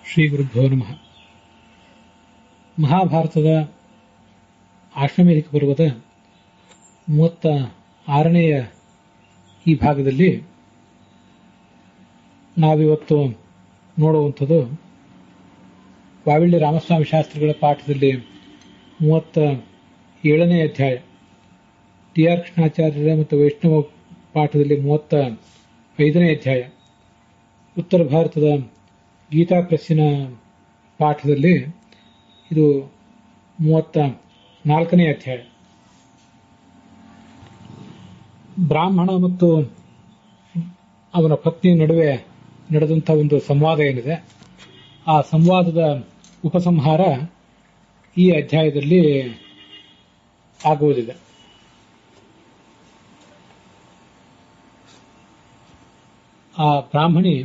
ಶ್ರೀ ಗುರುಭ್ಯೋ ನಮಃ. ಮಹಾಭಾರತದ ಆಶ್ವಮೇಧಿಕ ಪರ್ವದ 36ನೇಯ ಈ ಭಾಗದಲ್ಲಿ ನಾವಿವತ್ತು ನೋಡುವಂಥದ್ದು ವಾವಿಳ್ಳಿ ರಾಮಸ್ವಾಮಿ ಶಾಸ್ತ್ರಿಗಳ ಪಾಠದಲ್ಲಿ 37ನೇ ಅಧ್ಯಾಯ, ಟಿ ಆರ್ ಕೃಷ್ಣಾಚಾರ್ಯರ ಮತ್ತು ವೈಷ್ಣವ ಪಾಠದಲ್ಲಿ 35ನೇ ಅಧ್ಯಾಯ, ಉತ್ತರ ಭಾರತದ ಗೀತಾ ಪ್ರೆಸ್ಸಿನ ಪಾಠದಲ್ಲಿ ಇದು 34ನೇ ಅಧ್ಯಾಯ. ಬ್ರಾಹ್ಮಣ ಮತ್ತು ಅವನ ಪತ್ನಿ ನಡುವೆ ನಡೆದಂತಹ ಒಂದು ಸಂವಾದ ಏನಿದೆ, ಆ ಸಂವಾದದ ಉಪಸಂಹಾರ ಈ ಅಧ್ಯಾಯದಲ್ಲಿ ಆಗುವುದಿದೆ. ಆ ಬ್ರಾಹ್ಮಣಿ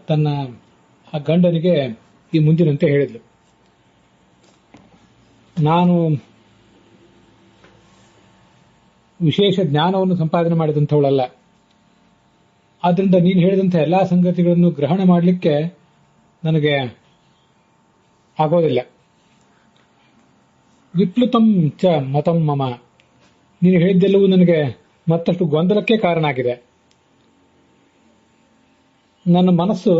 ತನ್ನ ಗಂಡನಿಗೆ ಈ ಮುಂದಿನಂತೆ ಹೇಳಿದ್ಲು: ನಾನು ವಿಶೇಷ ಜ್ಞಾನವನ್ನು ಸಂಪಾದನೆ ಮಾಡಿದಂಥವಳಲ್ಲ, ಆದ್ದರಿಂದ ನೀನು ಹೇಳಿದಂಥ ಎಲ್ಲಾ ಸಂಗತಿಗಳನ್ನು ಗ್ರಹಣ ಮಾಡಲಿಕ್ಕೆ ನನಗೆ ಆಗೋದಿಲ್ಲ. ವಿಪ್ಲುತಂ ಚ ಮತಂ ಮಮ, ನೀನು ಹೇಳಿದ್ದೆಲ್ಲವೂ ನನಗೆ ಮತ್ತಷ್ಟು ಗೊಂದಲಕ್ಕೆ ಕಾರಣ ಆಗಿದೆ. ನನ್ನ ಮನಸ್ಸು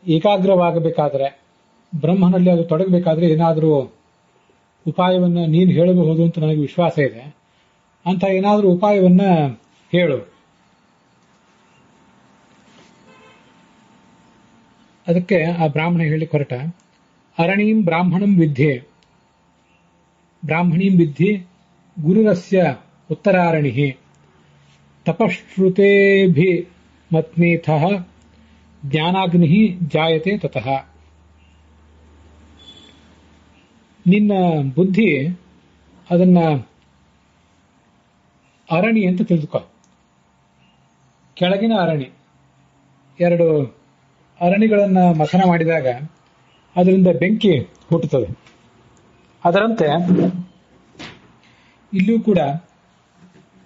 ಏಕಾಗ್ರವಾಗಬೇಕಾದರೆ, ಬ್ರಹ್ಮನಲ್ಲಿ ಅದು ತೊಡಗಬೇಕಾದ್ರೆ ಏನಾದರೂ ಉಪಾಯವನ್ನು ನೀನು ಹೇಳಬಹುದು ಅಂತ ನನಗೆ ವಿಶ್ವಾಸ ಇದೆ. ಅಂತ ಏನಾದರೂ ಉಪಾಯವನ್ನ ಹೇಳು. ಅದಕ್ಕೆ ಆ ಬ್ರಾಹ್ಮಣ ಹೇಳಿ ಹೊರಟ: ಅರಣೀಂ ಬ್ರಾಹ್ಮಣಂ ವಿದ್ಯೆ, ಬ್ರಾಹ್ಮಣೀಂ ವಿದ್ಯೆ ಗುರುರಸ್ಯ ಉತ್ತರಾರಣಿ ತಪಶ್ರುತೇಭಿ ಮತ್ನೀಥಃ ಜ್ಞಾನಾಗ್ನಿ ಜಾಯತೆ ತತಃ. ನಿನ್ನ ಬುದ್ಧಿ ಅದನ್ನ ಅರಣಿ ಅಂತ ತಿಳಿದುಕೋ. ಕೆಳಗಿನ ಅರಣಿ, ಎರಡು ಅರಣಿಗಳನ್ನ ಮಥನ ಮಾಡಿದಾಗ ಅದರಿಂದ ಬೆಂಕಿ ಹುಟ್ಟುತ್ತದೆ. ಅದರಂತೆ ಇಲ್ಲಿಯೂ ಕೂಡ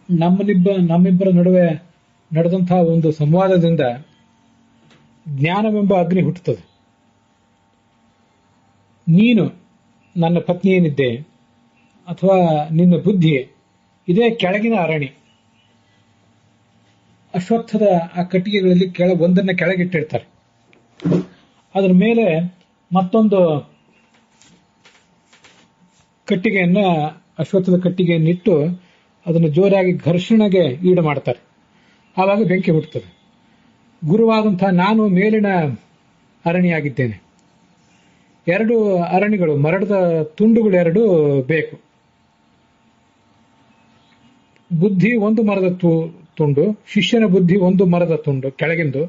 ನಮ್ಮಿಬ್ಬರ ನಡುವೆ ನಡೆದಂತಹ ಒಂದು ಸಂವಾದದಿಂದ ಜ್ಞಾನವೆಂಬ ಅಗ್ನಿ ಹುಟ್ಟುತ್ತದೆ. ನೀನು ನನ್ನ ಪತ್ನಿ ಏನಿದ್ದೆ ಅಥವಾ ನಿನ್ನ ಬುದ್ಧಿ ಇದೇ ಕೆಳಗಿನ ಅರಣಿ. ಅಶ್ವತ್ಥದ ಆ ಕಟ್ಟಿಗೆಗಳಲ್ಲಿ ಒಂದನ್ನ ಕೆಳಗಿಟ್ಟಿರ್ತಾರೆ. ಅದರ ಮೇಲೆ ಮತ್ತೊಂದು ಕಟ್ಟಿಗೆಯನ್ನ, ಅಶ್ವತ್ಥದ ಕಟ್ಟಿಗೆಯನ್ನಿಟ್ಟು ಅದನ್ನು ಜೋರಾಗಿ ಘರ್ಷಣೆಗೆ ಈಡು ಮಾಡ್ತಾರೆ. ಆವಾಗ ಬೆಂಕಿ ಹುಟ್ಟುತ್ತದೆ. ಗುರುವಾದಂತಹ ನಾನು ಮೇಲಿನ ಅರಣಿಯಾಗಿದ್ದೇನೆ. ಎರಡು ಅರಣಿಗಳು, ಮರಳದ ತುಂಡುಗಳು ಎರಡು ಬೇಕು. ಬುದ್ಧಿ ಒಂದು ಮರದ ತುಂಡು, ಶಿಷ್ಯನ ಬುದ್ಧಿ ಒಂದು ಮರದ ತುಂಡು ಕೆಳಗಿಂದು,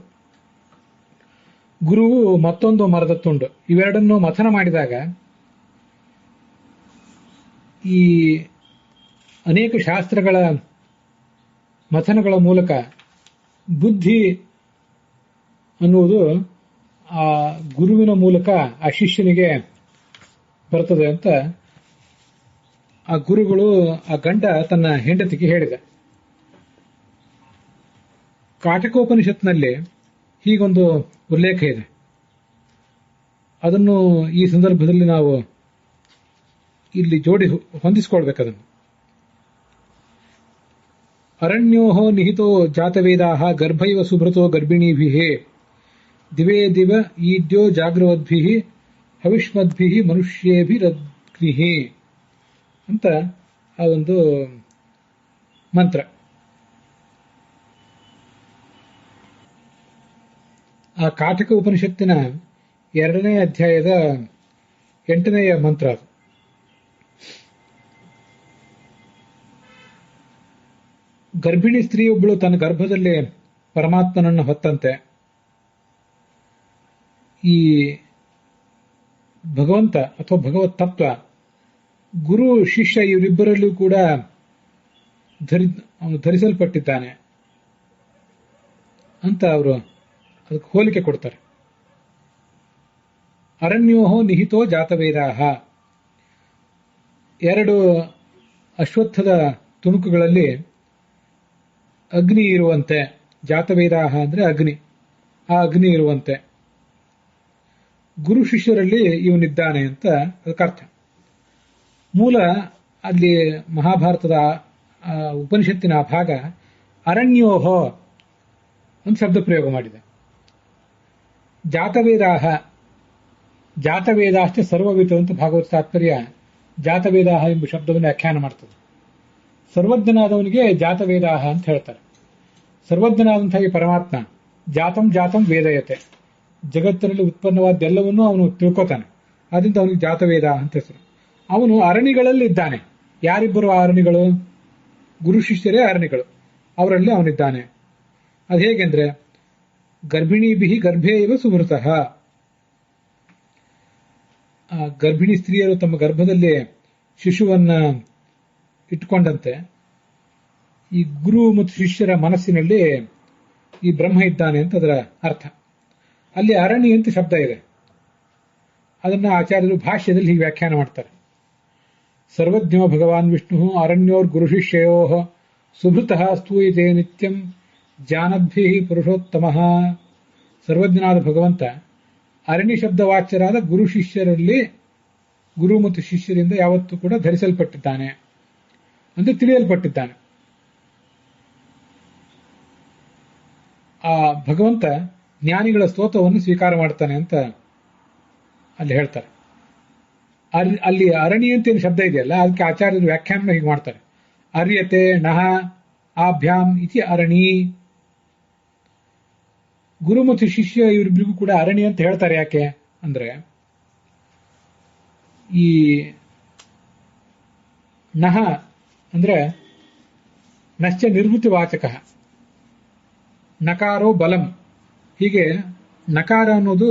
ಗುರುವು ಮತ್ತೊಂದು ಮರದ ತುಂಡು. ಇವೆರಡನ್ನು ಮಥನ ಮಾಡಿದಾಗ ಈ ಅನೇಕ ಶಾಸ್ತ್ರಗಳ ಮಥನಗಳ ಮೂಲಕ ಬುದ್ಧಿ ಅನ್ನುವುದು ಆ ಗುರುವಿನ ಮೂಲಕ ಆ ಶಿಷ್ಯನಿಗೆ ಬರ್ತದೆ ಅಂತ ಆ ಗುರುಗಳು, ಆ ಗಂಡ ತನ್ನ ಹೆಂಡತಿಗೆ ಹೇಳಿದ. ಕಾಟಕೋಪನಿಷತ್ನಲ್ಲಿ ಹೀಗೊಂದು ಉಲ್ಲೇಖ ಇದೆ. ಅದನ್ನು ಈ ಸಂದರ್ಭದಲ್ಲಿ ನಾವು ಇಲ್ಲಿ ಜೋಡಿ ಹೊಂದಿಸಿಕೊಳ್ಬೇಕದನ್ನು. ಅರಣ್ಯೋಹೋ ನಿಹಿತೋ ಜಾತವೇದಾಹ ಗರ್ಭೈವ ಸುಭೃತೋ ಗರ್ಭಿಣೀಭಿಃ ದಿವೇ ದಿವ ಈದ್ಯೋ ಜಾಗ್ರವದ್ಭಿಃ ಹವಿಷ್ಮದ್ಭಿಃ ಮನುಷ್ಯೇಭಿರಗ್ನಿಃ ಅಂತ ಆ ಒಂದು ಮಂತ್ರ. ಆ ಕಾಟಕ ಉಪನಿಷತ್ತಿನ 2ನೇ ಅಧ್ಯಾಯದ 8ನೇಯ ಮಂತ್ರ ಅದು. ಗರ್ಭಿಣಿ ಸ್ತ್ರೀಯೊಬ್ಬಳು ತನ್ನ ಗರ್ಭದಲ್ಲಿ ಪರಮಾತ್ಮನನ್ನು ಹೊತ್ತಂತೆ ಈ ಭಗವಂತ ಅಥವಾ ಭಗವತ್ ತತ್ವ, ಗುರು ಶಿಷ್ಯ ಇವರಿಬ್ಬರಲ್ಲೂ ಕೂಡ ಧರಿಸಲ್ಪಟ್ಟಿದ್ದಾನೆ ಅಂತ ಅವರು ಅದಕ್ಕೆ ಹೋಲಿಕೆ ಕೊಡ್ತಾರೆ. ಅರಣ್ಯೋಹೋ ನಿಹಿತೋ ಜಾತವೇದಾಹ, ಎರಡು ಅಶ್ವತ್ಥದ ತುಣುಕುಗಳಲ್ಲಿ ಅಗ್ನಿ ಇರುವಂತೆ, ಜಾತವೇದಾಹ ಅಂದ್ರೆ ಅಗ್ನಿ, ಆ ಅಗ್ನಿ ಇರುವಂತೆ. ಗುರು ಶಿಷ್ಯರಲ್ಲಿ ಇವನಿದ್ದಾನೆ ಅಂತ ಅದಕ್ಕರ್ಥ. ಮೂಲ ಅಲ್ಲಿ ಮಹಾಭಾರತದ ಉಪನಿಷತ್ತಿನ ಭಾಗ ಅರಣ್ಯೋಹೋ ಒಂದು ಶಬ್ದ ಪ್ರಯೋಗ ಮಾಡಿದೆ. ಜಾತವೇದಾಹ, ಜಾತವೇದಾಶ್ಚ ಸರ್ವವಿತು ಅಂತ ಭಾಗವತ ತಾತ್ಪರ್ಯ ಜಾತವೇದಾಹ ಎಂಬ ಶಬ್ದವನ್ನು ವ್ಯಾಖ್ಯಾನ ಮಾಡ್ತದೆ. ಸರ್ವಜ್ಞನಾದವನಿಗೆ ಜಾತವೇದಾಹ ಅಂತ ಹೇಳ್ತಾರೆ. ಸರ್ವಜ್ಞನಾದಂತಹ ಈ ಪರಮಾತ್ಮ ಜಾತಂ ಜಾತಂ ವೇದಯತೆ, ಜಗತ್ತಿನಲ್ಲಿ ಉತ್ಪನ್ನವಾದ್ದೆಲ್ಲವನ್ನೂ ಅವನು ತಿಳ್ಕೊತಾನೆ. ಆದ್ರಿಂದ ಅವನಿಗೆ ಜಾತವೇದ ಅಂತ ಹೆಸರು. ಅವನು ಅರಣಿಗಳಲ್ಲಿ ಇದ್ದಾನೆ. ಯಾರಿಬ್ಬರು ಆ ಅರಣಿಗಳು? ಗುರು ಶಿಷ್ಯರೇ ಅರಣಿಗಳು. ಅವರಲ್ಲಿ ಅವನಿದ್ದಾನೆ. ಅದು ಹೇಗೆಂದ್ರೆ ಗರ್ಭಿಣೀಭಿ ಗರ್ಭೇ ಇವ ಸುಮೃತಃ. ಗರ್ಭಿಣಿ ಸ್ತ್ರೀಯರು ತಮ್ಮ ಗರ್ಭದಲ್ಲಿ ಶಿಶುವನ್ನ ಇಟ್ಟುಕೊಂಡಂತೆ ಈ ಗುರು ಮತ್ತು ಶಿಷ್ಯರ ಮನಸ್ಸಿನಲ್ಲಿ ಈ ಬ್ರಹ್ಮ ಇದ್ದಾನೆ ಅಂತ ಅದರ ಅರ್ಥ. ಅಲ್ಲಿ ಅರಣಿ ಅಂತ ಶಬ್ದ ಇದೆ. ಅದನ್ನ ಆಚಾರ್ಯರು ಭಾಷ್ಯದಲ್ಲಿ ಹೀಗೆ ವ್ಯಾಖ್ಯಾನ ಮಾಡ್ತಾರೆ. ಸರ್ವಜ್ಞೋ ಭಗವಾನ್ ವಿಷ್ಣು ಅರಣ್ಯೋರ್ ಗುರು ಶಿಷ್ಯಯೋ ಸುಭೃತಃ ಸ್ತೂಯತೆ ನಿತ್ಯಂ ಜಾನದ್ಭಿ ಪುರುಷೋತ್ತಮಃ. ಸರ್ವಜ್ಞನಾದ ಭಗವಂತ ಅರಣಿ ಶಬ್ದವಾಚ್ಯರಾದ ಗುರು ಶಿಷ್ಯರಲ್ಲಿ, ಗುರು ಮತ್ತು ಶಿಷ್ಯರಿಂದ ಯಾವತ್ತೂ ಕೂಡ ಧರಿಸಲ್ಪಟ್ಟಿದ್ದಾನೆ ಅಂದ್ರೆ ತಿಳಿಯಲ್ಪಟ್ಟಿದ್ದಾನೆ. ಆ ಭಗವಂತ ಜ್ಞಾನಿಗಳ ಸ್ತೋತ್ರವನ್ನು ಸ್ವೀಕಾರ ಮಾಡ್ತಾನೆ ಅಂತ ಅಲ್ಲಿ ಹೇಳ್ತಾರೆ. ಅಲ್ಲಿ ಅರಣಿ ಅಂತ ಏನು ಶಬ್ದ ಇದೆಯಲ್ಲ, ಅದಕ್ಕೆ ಆಚಾರ್ಯರು ವ್ಯಾಖ್ಯಾನ ಹೀಗೆ ಮಾಡ್ತಾರೆ. ಅರ್ಯತೆ ನಹ ಆಭ್ಯಾಂ ಇತಿ ಅರಣಿ. ಗುರು ಮತ್ತು ಶಿಷ್ಯ ಇವರಿಬ್ಬರಿಗೂ ಕೂಡ ಅರಣಿ ಅಂತ ಹೇಳ್ತಾರೆ. ಯಾಕೆ ಅಂದ್ರೆ ಈ ನಹ ಅಂದ್ರೆ ನಶ್ಚ ನಿರ್ವೃತಿ ವಾಚಕ, ನಕಾರೋ ಬಲಂ. ಹೀಗೆ ನಕಾರ ಅನ್ನೋದು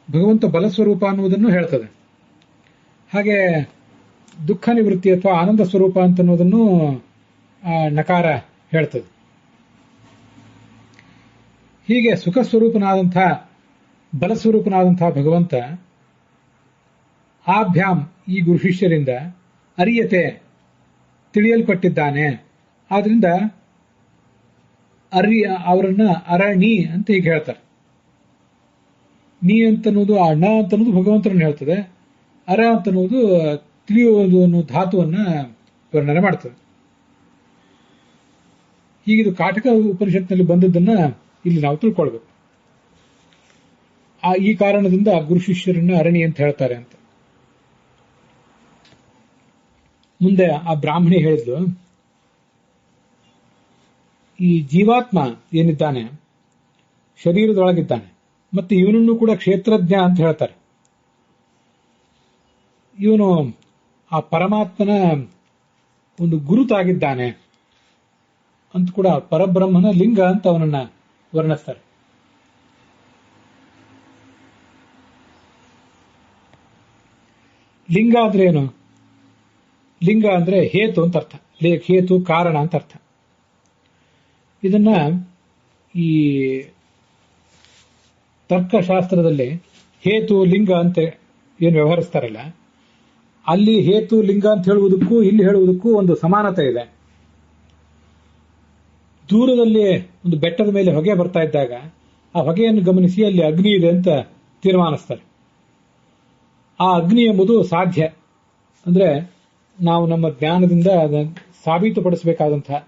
ಭಗವಂತ ಬಲಸ್ವರೂಪ ಅನ್ನುವುದನ್ನು ಹೇಳ್ತದೆ. ಹಾಗೆ ದುಃಖ ನಿವೃತ್ತಿ ಅಥವಾ ಆನಂದ ಸ್ವರೂಪ ಅಂತ ಅನ್ನೋದನ್ನು ನಕಾರ ಹೇಳ್ತದೆ. ಹೀಗೆ ಸುಖ ಸ್ವರೂಪನಾದಂಥ ಬಲಸ್ವರೂಪನಾದಂಥ ಭಗವಂತ ಆಭ್ಯಾಂ ಈ ಗುರು ಶಿಷ್ಯರಿಂದ ಅರಿಯತೆ ತಿಳಿಯಲ್ಪಟ್ಟಿದ್ದಾನೆ. ಆದ್ರಿಂದ ಅವರನ್ನ ಅರಣಿ ಅಂತ ಹೀಗೆ ಹೇಳ್ತಾರೆ. ನೀ ಅಂತನ್ನೋದು ಣ ಅಂತನ್ನೋದು ಭಗವಂತರನ್ನು ಹೇಳ್ತದೆ. ಅರ ಅಂತನ್ನೋದು ತಿಳಿಯುವುದು ಅನ್ನೋ ಧಾತುವನ್ನ ವರ್ಣನೆ ಮಾಡ್ತದೆ. ಹೀಗಿದು ಕಾಟಕ ಉಪನಿಷತ್ನಲ್ಲಿ ಬಂದದ್ದನ್ನ ಇಲ್ಲಿ ನಾವು ತಿಳ್ಕೊಳ್ಬೇಕು. ಈ ಕಾರಣದಿಂದ ಗುರು ಶಿಷ್ಯರನ್ನ ಅರಣಿ ಅಂತ ಹೇಳ್ತಾರೆ ಅಂತ. ಮುಂದೆ ಆ ಬ್ರಾಹ್ಮಣಿ ಹೇಳಿದ್ಲು, ಈ ಜೀವಾತ್ಮ ಏನಿದ್ದಾನೆ ಶರೀರದೊಳಗಿದ್ದಾನೆ, ಮತ್ತೆ ಇವನನ್ನು ಕೂಡ ಕ್ಷೇತ್ರಜ್ಞ ಅಂತ ಹೇಳ್ತಾರೆ. ಇವನು ಆ ಪರಮಾತ್ಮನ ಒಂದು ಗುರುತಾಗಿದ್ದಾನೆ ಅಂತ ಕೂಡ, ಪರಬ್ರಹ್ಮನ ಲಿಂಗ ಅಂತ ಅವನನ್ನ ವರ್ಣಿಸ್ತಾರೆ. ಲಿಂಗ ಅಂದ್ರೆ ಏನು? ಲಿಂಗ ಅಂದ್ರೆ ಹೇತು ಅಂತ ಅರ್ಥ. ಹೇತು ಕಾರಣ ಅಂತ ಅರ್ಥ. ಇದನ್ನ ಈ ತರ್ಕಶಾಸ್ತ್ರದಲ್ಲಿ ಹೇತು ಲಿಂಗ ಅಂತ ಏನು ವ್ಯವಹರಿಸ್ತಾರಲ್ಲ, ಅಲ್ಲಿ ಹೇತು ಲಿಂಗ ಅಂತ ಹೇಳುವುದಕ್ಕೂ ಇಲ್ಲಿ ಹೇಳುವುದಕ್ಕೂ ಒಂದು ಸಮಾನತೆ ಇದೆ. ದೂರದಲ್ಲಿ ಒಂದು ಬೆಟ್ಟದ ಮೇಲೆ ಹೊಗೆ ಬರ್ತಾ ಇದ್ದಾಗ ಆ ಹೊಗೆಯನ್ನು ಗಮನಿಸಿ ಅಲ್ಲಿ ಅಗ್ನಿ ಇದೆ ಅಂತ ತೀರ್ಮಾನಿಸ್ತಾರೆ. ಆ ಅಗ್ನಿ ಎಂಬುದು ಸಾಧ್ಯ ಅಂದ್ರೆ ನಾವು ನಮ್ಮ ಜ್ಞಾನದಿಂದ ಸಾಬೀತುಪಡಿಸಬೇಕಾದಂತಹ,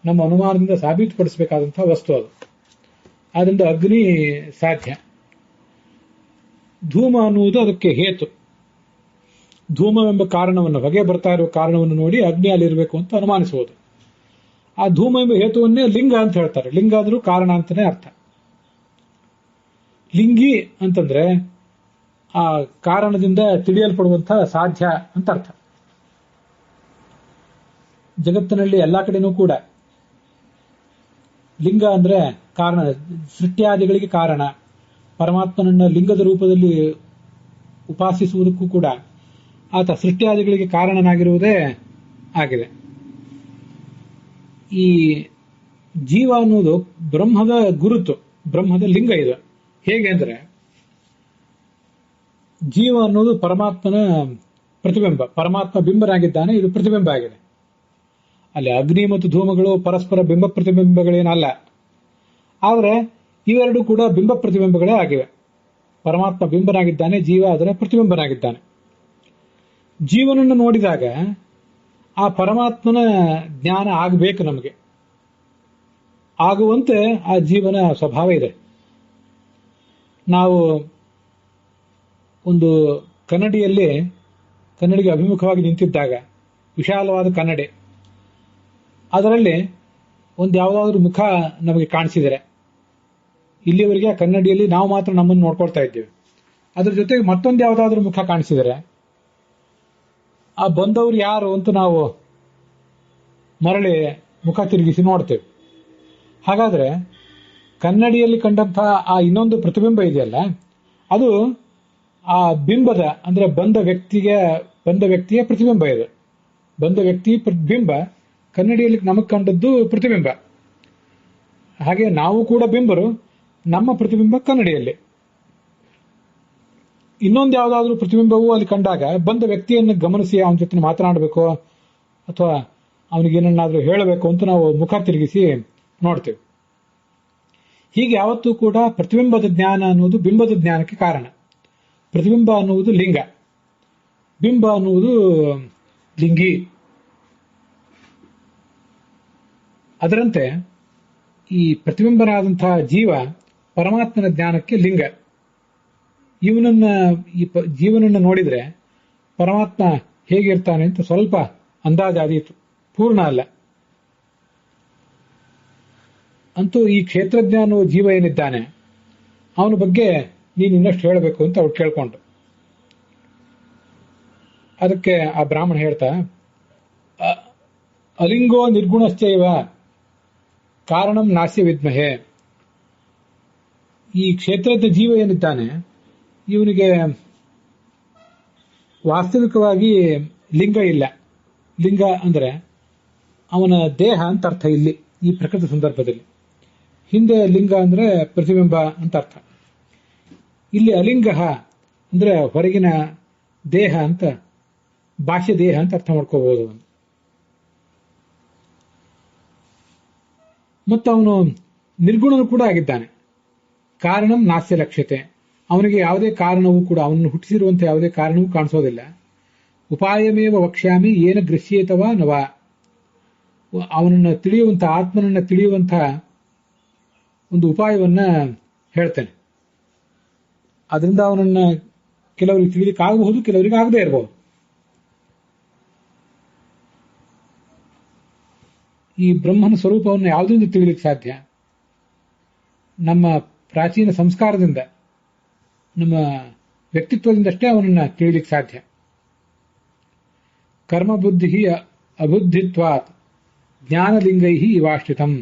ನಮ್ಮ ಅನುಮಾನದಿಂದ ಸಾಬೀತುಪಡಿಸಬೇಕಾದಂತಹ ವಸ್ತು ಅದು. ಆದ್ರಿಂದ ಅಗ್ನಿ ಸಾಧ್ಯ. ಧೂಮ ಅನ್ನುವುದು ಅದಕ್ಕೆ ಹೇತು. ಧೂಮವೆಂಬ ಕಾರಣವನ್ನು, ಹೊಗೆ ಬರ್ತಾ ಇರುವ ಕಾರಣವನ್ನು ನೋಡಿ ಅಗ್ನಿ ಅಲ್ಲಿರಬೇಕು ಅಂತ ಅನುಮಾನಿಸುವುದು. ಆ ಧೂಮ ಎಂಬ ಹೇತುವನ್ನೇ ಲಿಂಗ ಅಂತ ಹೇಳ್ತಾರೆ. ಲಿಂಗ ಆದರೂ ಕಾರಣ ಅಂತಾನೆ ಅರ್ಥ. ಲಿಂಗಿ ಅಂತಂದ್ರೆ ಆ ಕಾರಣದಿಂದ ತಿಳಿಯಲ್ಪಡುವಂತಹ ಸಾಧ್ಯ ಅಂತ ಅರ್ಥ. ಜಗತ್ತಿನಲ್ಲಿ ಎಲ್ಲಾ ಕಡೆನೂ ಕೂಡ ಲಿಂಗ ಅಂದ್ರೆ ಕಾರಣ, ಸೃಷ್ಟ್ಯಾದಿಗಳಿಗೆ ಕಾರಣ. ಪರಮಾತ್ಮನನ್ನ ಲಿಂಗದ ರೂಪದಲ್ಲಿ ಉಪಾಸಿಸುವುದಕ್ಕೂ ಕೂಡ ಆತ ಸೃಷ್ಟ್ಯಾದಿಗಳಿಗೆ ಕಾರಣನಾಗಿರುವುದೇ ಆಗಿದೆ. ಈ ಜೀವ ಅನ್ನೋದು ಬ್ರಹ್ಮದ ಗುರುತು, ಬ್ರಹ್ಮದ ಲಿಂಗ ಇದು. ಹೇಗೆ ಅಂದ್ರೆ ಜೀವ ಅನ್ನೋದು ಪರಮಾತ್ಮನ ಪ್ರತಿಬಿಂಬ, ಪರಮಾತ್ಮ ಬಿಂಬನಾಗಿದ್ದಾನೆ, ಇದು ಪ್ರತಿಬಿಂಬ ಆಗಿದೆ. ಅಲ್ಲಿ ಅಗ್ನಿ ಮತ್ತು ಧೂಮಗಳು ಪರಸ್ಪರ ಬಿಂಬ ಪ್ರತಿಬಿಂಬಗಳೇನಲ್ಲ, ಆದರೆ ಇವೆರಡೂ ಕೂಡ ಬಿಂಬ ಪ್ರತಿಬಿಂಬಗಳೇ ಆಗಿವೆ. ಪರಮಾತ್ಮ ಬಿಂಬನಾಗಿದ್ದಾನೆ, ಜೀವ ಅದರ ಪ್ರತಿಬಿಂಬನಾಗಿದ್ದಾನೆ. ಜೀವನನ್ನು ನೋಡಿದಾಗ ಆ ಪರಮಾತ್ಮನ ಜ್ಞಾನ ಆಗಬೇಕು, ನಮಗೆ ಆಗುವಂತೆ ಆ ಜೀವನ ಸ್ವಭಾವ ಇದೆ. ನಾವು ಒಂದು ಕನ್ನಡಿಗೆ ಅಭಿಮುಖವಾಗಿ ನಿಂತಿದ್ದಾಗ ವಿಶಾಲವಾದ ಕನ್ನಡಿ, ಅದರಲ್ಲಿ ಒಂದು ಯಾವುದಾದ್ರೂ ಮುಖ ನಮಗೆ ಕಾಣಿಸಿದರೆ, ಇಲ್ಲಿವರೆಗೆ ಆ ಕನ್ನಡಿಯಲ್ಲಿ ನಾವು ಮಾತ್ರ ನಮ್ಮನ್ನು ನೋಡ್ಕೊಳ್ತಾ ಇದ್ದೇವೆ. ಅದ್ರ ಜೊತೆಗೆ ಮತ್ತೊಂದು ಯಾವುದಾದ್ರೂ ಮುಖ ಕಾಣಿಸಿದರೆ ಆ ಬಂದವರು ಯಾರು ಅಂತ ನಾವು ಮರಳಿ ಮುಖ ತಿರುಗಿಸಿ ನೋಡ್ತೇವೆ. ಹಾಗಾದ್ರೆ ಕನ್ನಡಿಯಲ್ಲಿ ಕಂಡಂತಹ ಆ ಇನ್ನೊಂದು ಪ್ರತಿಬಿಂಬ ಇದೆಯಲ್ಲ, ಅದು ಆ ಬಿಂಬದ ಅಂದ್ರೆ ಬಂದ ವ್ಯಕ್ತಿಯ ಪ್ರತಿಬಿಂಬ ಇದೆ. ಬಂದ ವ್ಯಕ್ತಿ ಬಿಂಬ ಕನ್ನಡಿಯಲ್ಲಿ ನಮಗೆ ಕಂಡದ್ದು ಪ್ರತಿಬಿಂಬ. ಹಾಗೆ ನಾವು ಕೂಡ ಬಿಂಬರು, ನಮ್ಮ ಪ್ರತಿಬಿಂಬ ಕನ್ನಡಿಯಲ್ಲಿ. ಇನ್ನೊಂದು ಯಾವುದಾದ್ರೂ ಪ್ರತಿಬಿಂಬವು ಅಲ್ಲಿ ಕಂಡಾಗ ಬಂದ ವ್ಯಕ್ತಿಯನ್ನು ಗಮನಿಸಿ ಅವನ ಜೊತೆ ಮಾತನಾಡಬೇಕು ಅಥವಾ ಅವನಿಗೇನನ್ನಾದ್ರೂ ಹೇಳಬೇಕು ಅಂತ ನಾವು ಮುಖ ತಿರುಗಿಸಿ ನೋಡ್ತೇವೆ. ಹೀಗೆ ಯಾವತ್ತೂ ಕೂಡ ಪ್ರತಿಬಿಂಬದ ಜ್ಞಾನ ಅನ್ನುವುದು ಬಿಂಬದ ಜ್ಞಾನಕ್ಕೆ ಕಾರಣ. ಪ್ರತಿಬಿಂಬ ಅನ್ನುವುದು ಲಿಂಗ, ಬಿಂಬ ಅನ್ನುವುದು ಲಿಂಗಿ. ಅದರಂತೆ ಈ ಪ್ರತಿಬಿಂಬನಾದಂತಹ ಜೀವ ಪರಮಾತ್ಮನ ಜ್ಞಾನಕ್ಕೆ ಲಿಂಗ. ಜೀವನನ್ನು ನೋಡಿದ್ರೆ ಪರಮಾತ್ಮ ಹೇಗಿರ್ತಾನೆ ಅಂತ ಸ್ವಲ್ಪ ಅಂದಾಜಾದೀತು, ಪೂರ್ಣ ಅಲ್ಲ. ಅಂತೂ ಈ ಕ್ಷೇತ್ರಜ್ಞ ಅನ್ನುವ ಜೀವ ಏನಿದ್ದಾನೆ ಅವನ ಬಗ್ಗೆ ನೀನು ಇನ್ನಷ್ಟು ಹೇಳಬೇಕು ಅಂತ ಅವ್ರು ಕೇಳ್ಕೊಂಡು, ಅದಕ್ಕೆ ಆ ಬ್ರಾಹ್ಮಣ ಹೇಳ್ತಾ, ಅಲಿಂಗೋ ನಿರ್ಗುಣಶ್ಚೈವ ಕಾರಣಂ ನಾಸ್ಯ ವಿದ್ಮಹೆ. ಈ ಕ್ಷೇತ್ರದ ಜೀವ ಏನಿದ್ದಾನೆ ಇವನಿಗೆ ವಾಸ್ತವಿಕವಾಗಿ ಲಿಂಗ ಇಲ್ಲ. ಲಿಂಗ ಅಂದ್ರೆ ಅವನ ದೇಹ ಅಂತ ಅರ್ಥ ಇಲ್ಲಿ ಈ ಪ್ರಕೃತಿ ಸಂದರ್ಭದಲ್ಲಿ. ಹಿಂದೆ ಲಿಂಗ ಅಂದ್ರೆ ಪ್ರತಿಬಿಂಬ ಅಂತ ಅರ್ಥ. ಇಲ್ಲಿ ಅಲಿಂಗ ಅಂದ್ರೆ ಹೊರಗಿನ ದೇಹ ಅಂತ, ಬಾಹ್ಯ ದೇಹ ಅಂತ ಅರ್ಥ ಮಾಡ್ಕೋಬಹುದು. ಮತ್ತು ಅವನು ನಿರ್ಗುಣನು ಕೂಡ ಆಗಿದ್ದಾನೆ. ಕಾರಣಂ ನಾಸ್ಯ ಲಕ್ಷ್ಯತೆ, ಅವನಿಗೆ ಯಾವುದೇ ಕಾರಣವೂ ಕೂಡ, ಅವನನ್ನು ಹುಟ್ಟಿಸಿರುವಂತಹ ಯಾವುದೇ ಕಾರಣವೂ ಕಾಣಿಸೋದಿಲ್ಲ. ಉಪಾಯಮೇವ ವಕ್ಷ್ಯಾಮಿ ಏನ ಗೃಹ್ಯೇತವಾ ನವ, ಅವನನ್ನು ತಿಳಿಯುವಂತಹ, ಆತ್ಮನನ್ನ ತಿಳಿಯುವಂತಹ ಒಂದು ಉಪಾಯವನ್ನ ಹೇಳ್ತೇನೆ. ಅದರಿಂದ ಅವನನ್ನ ಕೆಲವರಿಗೆ ತಿಳಿಲಿಕ್ಕೆ ಆಗಬಹುದು, ಕೆಲವರಿಗೆ ಆಗದೇ ಇರಬಹುದು. ಈ ಬ್ರಹ್ಮನ ಸ್ವರೂಪವನ್ನು ಯಾವುದರಿಂದ ತಿಳಿಲಿಕ್ಕೆ ಸಾಧ್ಯ? ನಮ್ಮ ಪ್ರಾಚೀನ ಸಂಸ್ಕಾರದಿಂದ, ನಮ್ಮ ವ್ಯಕ್ತಿತ್ವದಿಂದಷ್ಟೇ ಅವನನ್ನ ತಿಳಿಲಿಕ್ಕೆ ಸಾಧ್ಯ. ಕರ್ಮಬುದ್ಧಿ ಅಬುದ್ಧಿತ್ವಾತ್ ಜ್ಞಾನಲಿಂಗೈ ಇವಾಶ್ರಿತಂ.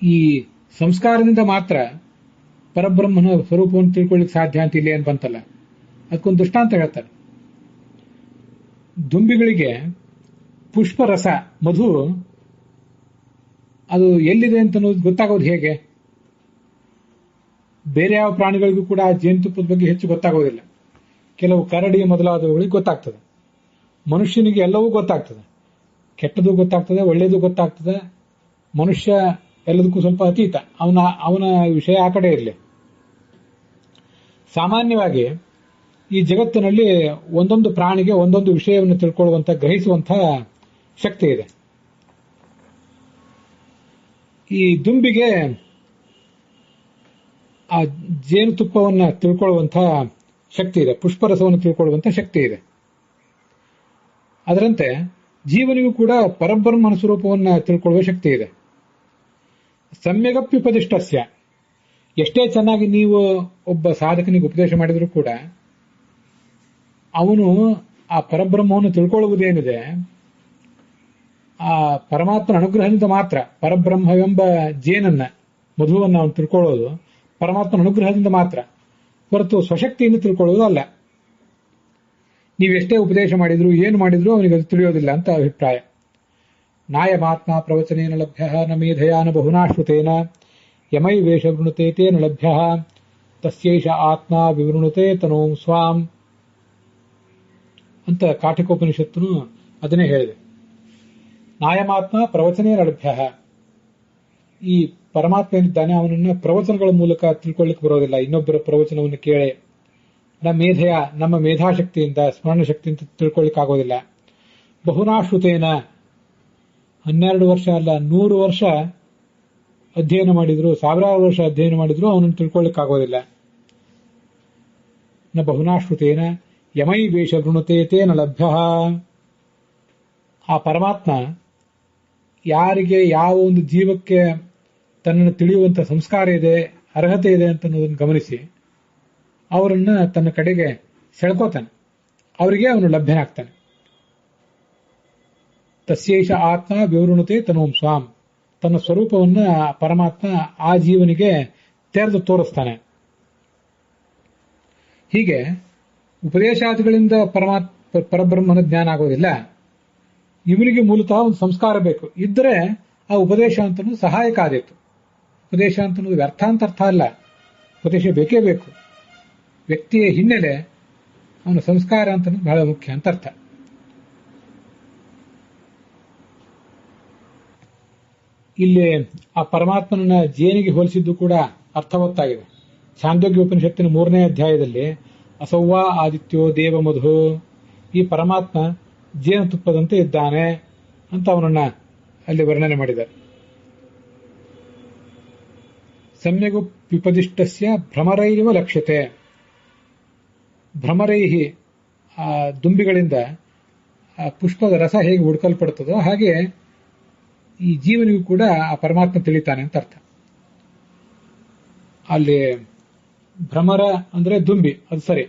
ಈ ಸಂಸ್ಕಾರದಿಂದ ಮಾತ್ರ ಪರಬ್ರಹ್ಮನ ಸ್ವರೂಪವನ್ನು ತಿಳ್ಕೊಳ್ಳಿಕ್ಕೆ ಸಾಧ್ಯ ಅಂತ ಇಲ್ಲಿ ಏನ್ ಬಂತಲ್ಲ, ಅದಕ್ಕೊಂದು ದೃಷ್ಟಾಂತ ಹೇಳ್ತಾರೆ. ದುಂಬಿಗಳಿಗೆ ಪುಷ್ಪರಸ, ಮಧು, ಅದು ಎಲ್ಲಿದೆ ಅಂತ ಗೊತ್ತಾಗೋದು ಹೇಗೆ? ಬೇರೆ ಯಾವ ಪ್ರಾಣಿಗಳಿಗೂ ಕೂಡ ಜೇನುತುಪ್ಪದ ಬಗ್ಗೆ ಹೆಚ್ಚು ಗೊತ್ತಾಗೋದಿಲ್ಲ. ಕೆಲವು ಕರಡಿ ಮೊದಲಾದವುಗಳಿಗೆ ಗೊತ್ತಾಗ್ತದೆ. ಮನುಷ್ಯನಿಗೆ ಎಲ್ಲವೂ ಗೊತ್ತಾಗ್ತದೆ, ಕೆಟ್ಟದ್ದು ಗೊತ್ತಾಗ್ತದೆ, ಒಳ್ಳೆಯದು ಗೊತ್ತಾಗ್ತದೆ. ಮನುಷ್ಯ ಎಲ್ಲದಕ್ಕೂ ಸ್ವಲ್ಪ ಅತೀತ, ಅವನ ವಿಷಯ ಆ ಕಡೆ ಇರಲಿ. ಸಾಮಾನ್ಯವಾಗಿ ಈ ಜಗತ್ತಿನಲ್ಲಿ ಒಂದೊಂದು ಪ್ರಾಣಿಗೆ ಒಂದೊಂದು ವಿಷಯವನ್ನು ತಿಳ್ಕೊಳ್ಳುವಂತ, ಗ್ರಹಿಸುವಂತಹ ಶಕ್ತಿ ಇದೆ. ಈ ದುಂಬಿಗೆ ಆ ಜೇನುತುಪ್ಪವನ್ನ ತಿಳ್ಕೊಳ್ಳುವಂತಹ ಶಕ್ತಿ ಇದೆ, ಪುಷ್ಪರಸವನ್ನು ತಿಳ್ಕೊಳ್ಳುವಂತಹ ಶಕ್ತಿ ಇದೆ. ಅದರಂತೆ ಜೀವನಿಗೂ ಕೂಡ ಪರಬ್ರಹ್ಮನ ಸ್ವರೂಪವನ್ನು ತಿಳ್ಕೊಳ್ಳುವ ಶಕ್ತಿ ಇದೆ. ಸಮ್ಯಗಪ್ಯುಪದಿಷ್ಟಸ್ಯ, ಎಷ್ಟೇ ಚೆನ್ನಾಗಿ ನೀವು ಒಬ್ಬ ಸಾಧಕನಿಗೆ ಉಪದೇಶ ಮಾಡಿದರೂ ಕೂಡ ಅವನು ಆ ಪರಬ್ರಹ್ಮವನ್ನು ತಿಳ್ಕೊಳ್ಳುವುದೇನಿದೆ ಆ ಪರಮಾತ್ಮನ ಅನುಗ್ರಹದಿಂದ ಮಾತ್ರ. ಪರಬ್ರಹ್ಮವೆಂಬ ಜೇನನ್ನ, ಮಧುವನ್ನು ಅವನು ತಿಳ್ಕೊಳ್ಳೋದು ಪರಮಾತ್ಮನ ಅನುಗ್ರಹದಿಂದ ಮಾತ್ರ, ಹೊರತು ಸ್ವಶಕ್ತಿಯನ್ನು ತಿಳ್ಕೊಳ್ಳುವುದಲ್ಲ. ನೀವೆಷ್ಟೇ ಉಪದೇಶ ಮಾಡಿದ್ರು, ಏನು ಮಾಡಿದ್ರು ಅವನಿಗೆ ಅದು ತಿಳಿಯೋದಿಲ್ಲ ಅಂತ ಅಭಿಪ್ರಾಯ. ನಾಯಮಾತ್ಮ ಪ್ರವಚನೇನ ಲಭ್ಯ ನ ಮೇಧಯಾನ ಬಹುನಾ ಶ್ರುತೇನ ಯಮೈ ವೇಷ ವೃಣುತೆ ತೇನ ಲಭ್ಯ ತಸ್ಯೈಷ ಆತ್ಮ ವಿವೃಣುತೆ ತನೋಂ ಸ್ವಾಂ ಅಂತ ಕಾಠಿಕೋಪನಿಷತ್ತು ಅದನ್ನೇ ಹೇಳಿದೆ. ನಾಯಮಾತ್ಮ ಪ್ರವಚನೇನ ಲಭ್ಯ, ಈ ಪರಮಾತ್ಮ ಏನಿದ್ದಾನೆ ಅವನನ್ನ ಪ್ರವಚನಗಳ ಮೂಲಕ ತಿಳ್ಕೊಳ್ಳಿಕ್ಕೆ ಬರೋದಿಲ್ಲ. ಇನ್ನೊಬ್ಬರ ಪ್ರವಚನವನ್ನು ಕೇಳಿ ನಮ್ಮ ಮೇಧಾಶಕ್ತಿಯಿಂದ ಸ್ಮರಣ ಶಕ್ತಿಯಿಂದ ತಿಳ್ಕೊಳ್ಳಿಕ್ಕೆ ಆಗೋದಿಲ್ಲ. ಬಹುನಾಶ್ರುತೇನ 12 ವರ್ಷ ಅಲ್ಲ 100 ವರ್ಷ ಅಧ್ಯಯನ ಮಾಡಿದ್ರು, 1000 ವರ್ಷ ಅಧ್ಯಯನ ಮಾಡಿದ್ರು ಅವನನ್ನು ತಿಳ್ಕೊಳ್ಳಿಕ್ಕೆ ಆಗೋದಿಲ್ಲ. ನ ಬಹುನಾಶ್ರುತೇನ ಯಮೈ ವೇಷ ವೃಣುತೆ ತೇನ ಲಭ್ಯ. ಆ ಪರಮಾತ್ಮ ಯಾರಿಗೆ ಯಾವ ಒಂದು ಜೀವಕ್ಕೆ ತನ್ನನ್ನು ತಿಳಿಯುವಂತ ಸಂಸ್ಕಾರ ಇದೆ, ಅರ್ಹತೆ ಇದೆ ಅಂತ ಅನ್ನೋದನ್ನು ಗಮನಿಸಿ ಅವರನ್ನ ತನ್ನ ಕಡೆಗೆ ಸೆಳ್ಕೋತಾನೆ, ಅವರಿಗೆ ಅವನು ಲಭ್ಯನಾಗ್ತಾನೆ. ತಸ್ಯೇಷ ಆತ್ಮ ವಿವೃಣುತೆ ತನೋಂ ಸ್ವಾಂ. ತನ್ನ ಸ್ವರೂಪವನ್ನ ಪರಮಾತ್ಮ ಆ ಜೀವನಿಗೆ ತೆರೆದು ತೋರಿಸ್ತಾನೆ. ಹೀಗೆ ಉಪದೇಶಾದಿಗಳಿಂದ ಪರಬ್ರಹ್ಮನ ಜ್ಞಾನ ಆಗೋದಿಲ್ಲ. ಇವನಿಗೆ ಮೂಲತಃ ಒಂದು ಸಂಸ್ಕಾರ ಬೇಕು. ಇದ್ರೆ ಆ ಉಪದೇಶ ಅಂತನೂ ಸಹಾಯಕ ಆದೀತು. ಉಪದೇಶ ಅಂತನ್ನೋದು ವ್ಯರ್ಥ ಅಂತ ಅರ್ಥ ಅಲ್ಲ, ಉಪದೇಶ ಬೇಕೇ ಬೇಕು. ವ್ಯಕ್ತಿಯ ಹಿನ್ನೆಲೆ ಅವನ ಸಂಸ್ಕಾರ ಅಂತನೂ ಬಹಳ ಮುಖ್ಯ ಅಂತ ಅರ್ಥ. ಇಲ್ಲಿ ಆ ಪರಮಾತ್ಮನನ್ನ ಜೇನಿಗೆ ಹೋಲಿಸಿದ್ದು ಕೂಡ ಅರ್ಥವತ್ತಾಗಿದೆ. ಛಾಂದೋಗ್ಯ ಉಪನಿಷತ್ತಿನ 3ನೇ ಅಧ್ಯಾಯದಲ್ಲಿ ಅಸೌವಾ ಆದಿತ್ಯೋ ದೇವ ಮಧು, ಈ ಪರಮಾತ್ಮ ಜೇನುತುಪ್ಪದಂತೆ ಇದ್ದಾನೆ ಅಂತ ಅವನನ್ನ ಅಲ್ಲಿ ವರ್ಣನೆ ಮಾಡಿದ್ದಾರೆ. ಸಮ್ಯಗು ವಿಪದಿಷ್ಟಸ್ಯ ಭ್ರಮರೈರಿವ ಲಕ್ಷ್ಯತೆ. ಭ್ರಮರೈಹಿ, ಆ ದುಂಬಿಗಳಿಂದ ಪುಷ್ಪದ ರಸ ಹೇಗೆ ಹುಡುಕಲ್ಪಡುತ್ತದೋ ಹಾಗೆ ಈ ಜೀವನಿಗೂ ಕೂಡ ಆ ಪರಮಾತ್ಮ ತಿಳಿತಾನೆ ಅಂತ ಅರ್ಥ. ಅಲ್ಲಿ ಭ್ರಮರ ಅಂದ್ರೆ ದುಂಬಿ, ಅದು ಸರಿ.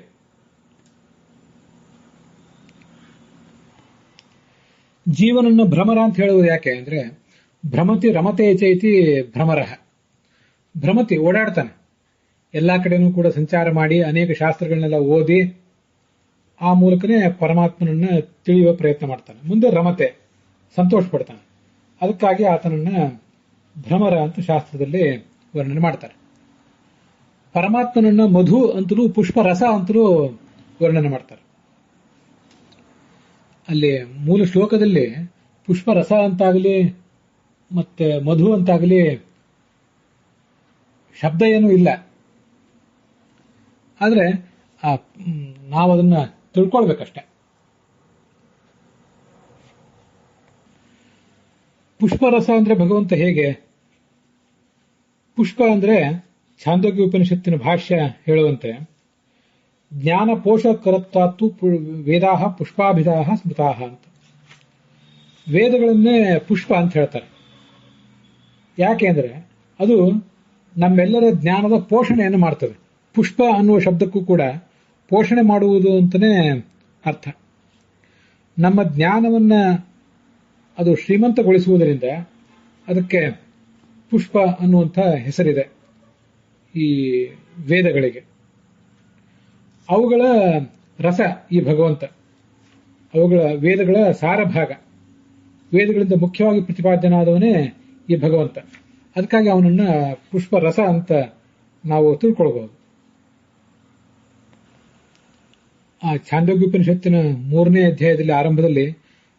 ಜೀವನನ್ನ ಭ್ರಮರ ಅಂತ ಹೇಳುವುದು ಯಾಕೆ ಅಂದ್ರೆ ಭ್ರಮತಿ ರಮತೆ ಚೈತಿ ಭ್ರಮರ. ಭ್ರಮತಿ ಓಡಾಡ್ತಾನೆ, ಎಲ್ಲಾ ಕಡೆನೂ ಕೂಡ ಸಂಚಾರ ಮಾಡಿ ಅನೇಕ ಶಾಸ್ತ್ರಗಳನ್ನೆಲ್ಲ ಓದಿ ಆ ಮೂಲಕನೇ ಪರಮಾತ್ಮನನ್ನ ತಿಳಿಯುವ ಪ್ರಯತ್ನ ಮಾಡ್ತಾನೆ. ಮುಂದೆ ರಮತೆ, ಸಂತೋಷ ಪಡ್ತಾನೆ. ಅದಕ್ಕಾಗಿ ಆತನನ್ನ ಭ್ರಮರ ಅಂತ ಶಾಸ್ತ್ರದಲ್ಲಿ ವರ್ಣನೆ ಮಾಡ್ತಾರೆ. ಪರಮಾತ್ಮನನ್ನ ಮಧು ಅಂತಲೂ ಪುಷ್ಪರಸ ಅಂತಲೂ ವರ್ಣನೆ ಮಾಡ್ತಾರೆ. ಅಲ್ಲಿ ಮೂಲ ಶ್ಲೋಕದಲ್ಲಿ ಪುಷ್ಪರಸ ಅಂತಾಗಲಿ ಮತ್ತೆ ಮಧು ಅಂತಾಗಲಿ ಶಬ್ದ ಏನೂ ಇಲ್ಲ. ಆದ್ರೆ ನಾವದನ್ನ ತಿಳ್ಕೊಳ್ಬೇಕಷ್ಟೆ. ಪುಷ್ಪರಸ ಅಂದ್ರೆ ಭಗವಂತ ಹೇಗೆ? ಪುಷ್ಪ ಅಂದ್ರೆ ಛಾಂದೋಗ್ಯ ಉಪನಿಷತ್ತಿನ ಭಾಷ್ಯ ಹೇಳುವಂತೆ ಜ್ಞಾನ ಪೋಷಕರತ್ವಾತ್ತು ವೇದಾಹ ಪುಷ್ಪಾಭಿಧಾಹ ಸ್ಮೃತಾಹ ಅಂತ. ವೇದಗಳನ್ನೇ ಪುಷ್ಪ ಅಂತ ಹೇಳ್ತಾರೆ. ಯಾಕೆ ಅಂದ್ರೆ ಅದು ನಮ್ಮೆಲ್ಲರ ಜ್ಞಾನದ ಪೋಷಣೆಯನ್ನು ಮಾಡ್ತದೆ. ಪುಷ್ಪ ಅನ್ನುವ ಶಬ್ದಕ್ಕೂ ಕೂಡ ಪೋಷಣೆ ಮಾಡುವುದು ಅಂತಲೇ ಅರ್ಥ. ನಮ್ಮ ಜ್ಞಾನವನ್ನ ಅದು ಶ್ರೀಮಂತಗೊಳಿಸುವುದರಿಂದ ಅದಕ್ಕೆ ಪುಷ್ಪ ಅನ್ನುವಂಥ ಹೆಸರಿದೆ ಈ ವೇದಗಳಿಗೆ. ಅವುಗಳ ರಸ ಈ ಭಗವಂತ, ಅವುಗಳ ವೇದಗಳ ಸಾರಭಾಗ. ವೇದಗಳಿಂದ ಮುಖ್ಯವಾಗಿ ಪ್ರತಿಪಾದ್ಯನಾದವನೇ ಈ ಭಗವಂತ. ಅದಕ್ಕಾಗಿ ಅವನನ್ನ ಪುಷ್ಪ ರಸ ಅಂತ ನಾವು ತಿಳ್ಕೊಳ್ಬಹುದು. ಆ ಛಾಂದೋಗ್ಯೋಪನಿಷತ್ತಿನ 3ನೇ ಅಧ್ಯಾಯದಲ್ಲಿ ಆರಂಭದಲ್ಲಿ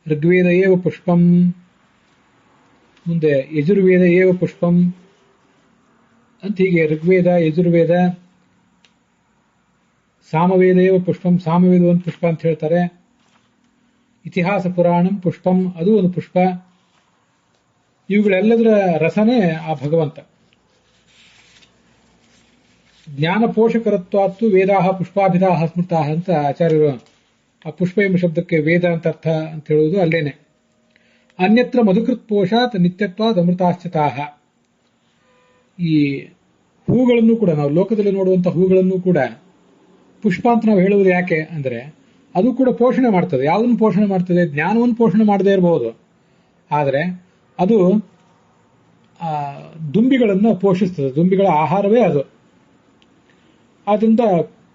ಋಗ್ವೇದ ಏವ ಪುಷ್ಪಂ, ಮುಂದೆ ಯಜುರ್ವೇದ ಏವ ಪುಷ್ಪಂ ಅಂತ ಹೀಗೆ ಋಗ್ವೇದ, ಯಜುರ್ವೇದ, ಸಾಮವೇದ ಏವ ಪುಷ್ಪಂ, ಸಾಮವೇದ ಒಂದು ಪುಷ್ಪ ಅಂತ ಹೇಳ್ತಾರೆ. ಇತಿಹಾಸ ಪುರಾಣಂ ಪುಷ್ಪಂ, ಅದು ಒಂದು ಪುಷ್ಪ. ಇವುಗಳೆಲ್ಲದರ ರಸನೇ ಆ ಭಗವಂತ. ಜ್ಞಾನ ಪೋಷಕರತ್ವಾತ್ತು ವೇದಾಹ ಪುಷ್ಪಾಭಿಧಾಹ ಸ್ಮೃತಾಹ ಅಂತ ಆಚಾರ್ಯರು ಆ ಪುಷ್ಪ ಎಂಬ ಶಬ್ದಕ್ಕೆ ವೇದ ಅಂತ ಅರ್ಥ ಅಂತ ಹೇಳುವುದು ಅಲ್ಲೇನೆ. ಅನ್ಯತ್ರ ಮಧುಕೃತ್ ಪೋಷಾತ್ ನಿತ್ಯತ್ವಾದ್ ಅಮೃತಾಶ್ಚತಾಹ. ಈ ಹೂಗಳನ್ನು ಕೂಡ ನಾವು ಲೋಕದಲ್ಲಿ ನೋಡುವಂತಹ ಹೂಗಳನ್ನು ಕೂಡ ಪುಷ್ಪ ಅಂತ ನಾವು ಹೇಳುವುದು ಯಾಕೆ ಅಂದ್ರೆ ಅದು ಕೂಡ ಪೋಷಣೆ ಮಾಡ್ತದೆ. ಯಾವುದನ್ನು ಪೋಷಣೆ ಮಾಡ್ತದೆ? ಜ್ಞಾನವನ್ನು ಪೋಷಣೆ ಮಾಡದೇ ಇರಬಹುದು, ಆದರೆ ಅದು ದುಂಬಿಗಳನ್ನು ಪೋಷಿಸ್ತದೆ. ದುಂಬಿಗಳ ಆಹಾರವೇ ಅದು. ಆದ್ರಿಂದ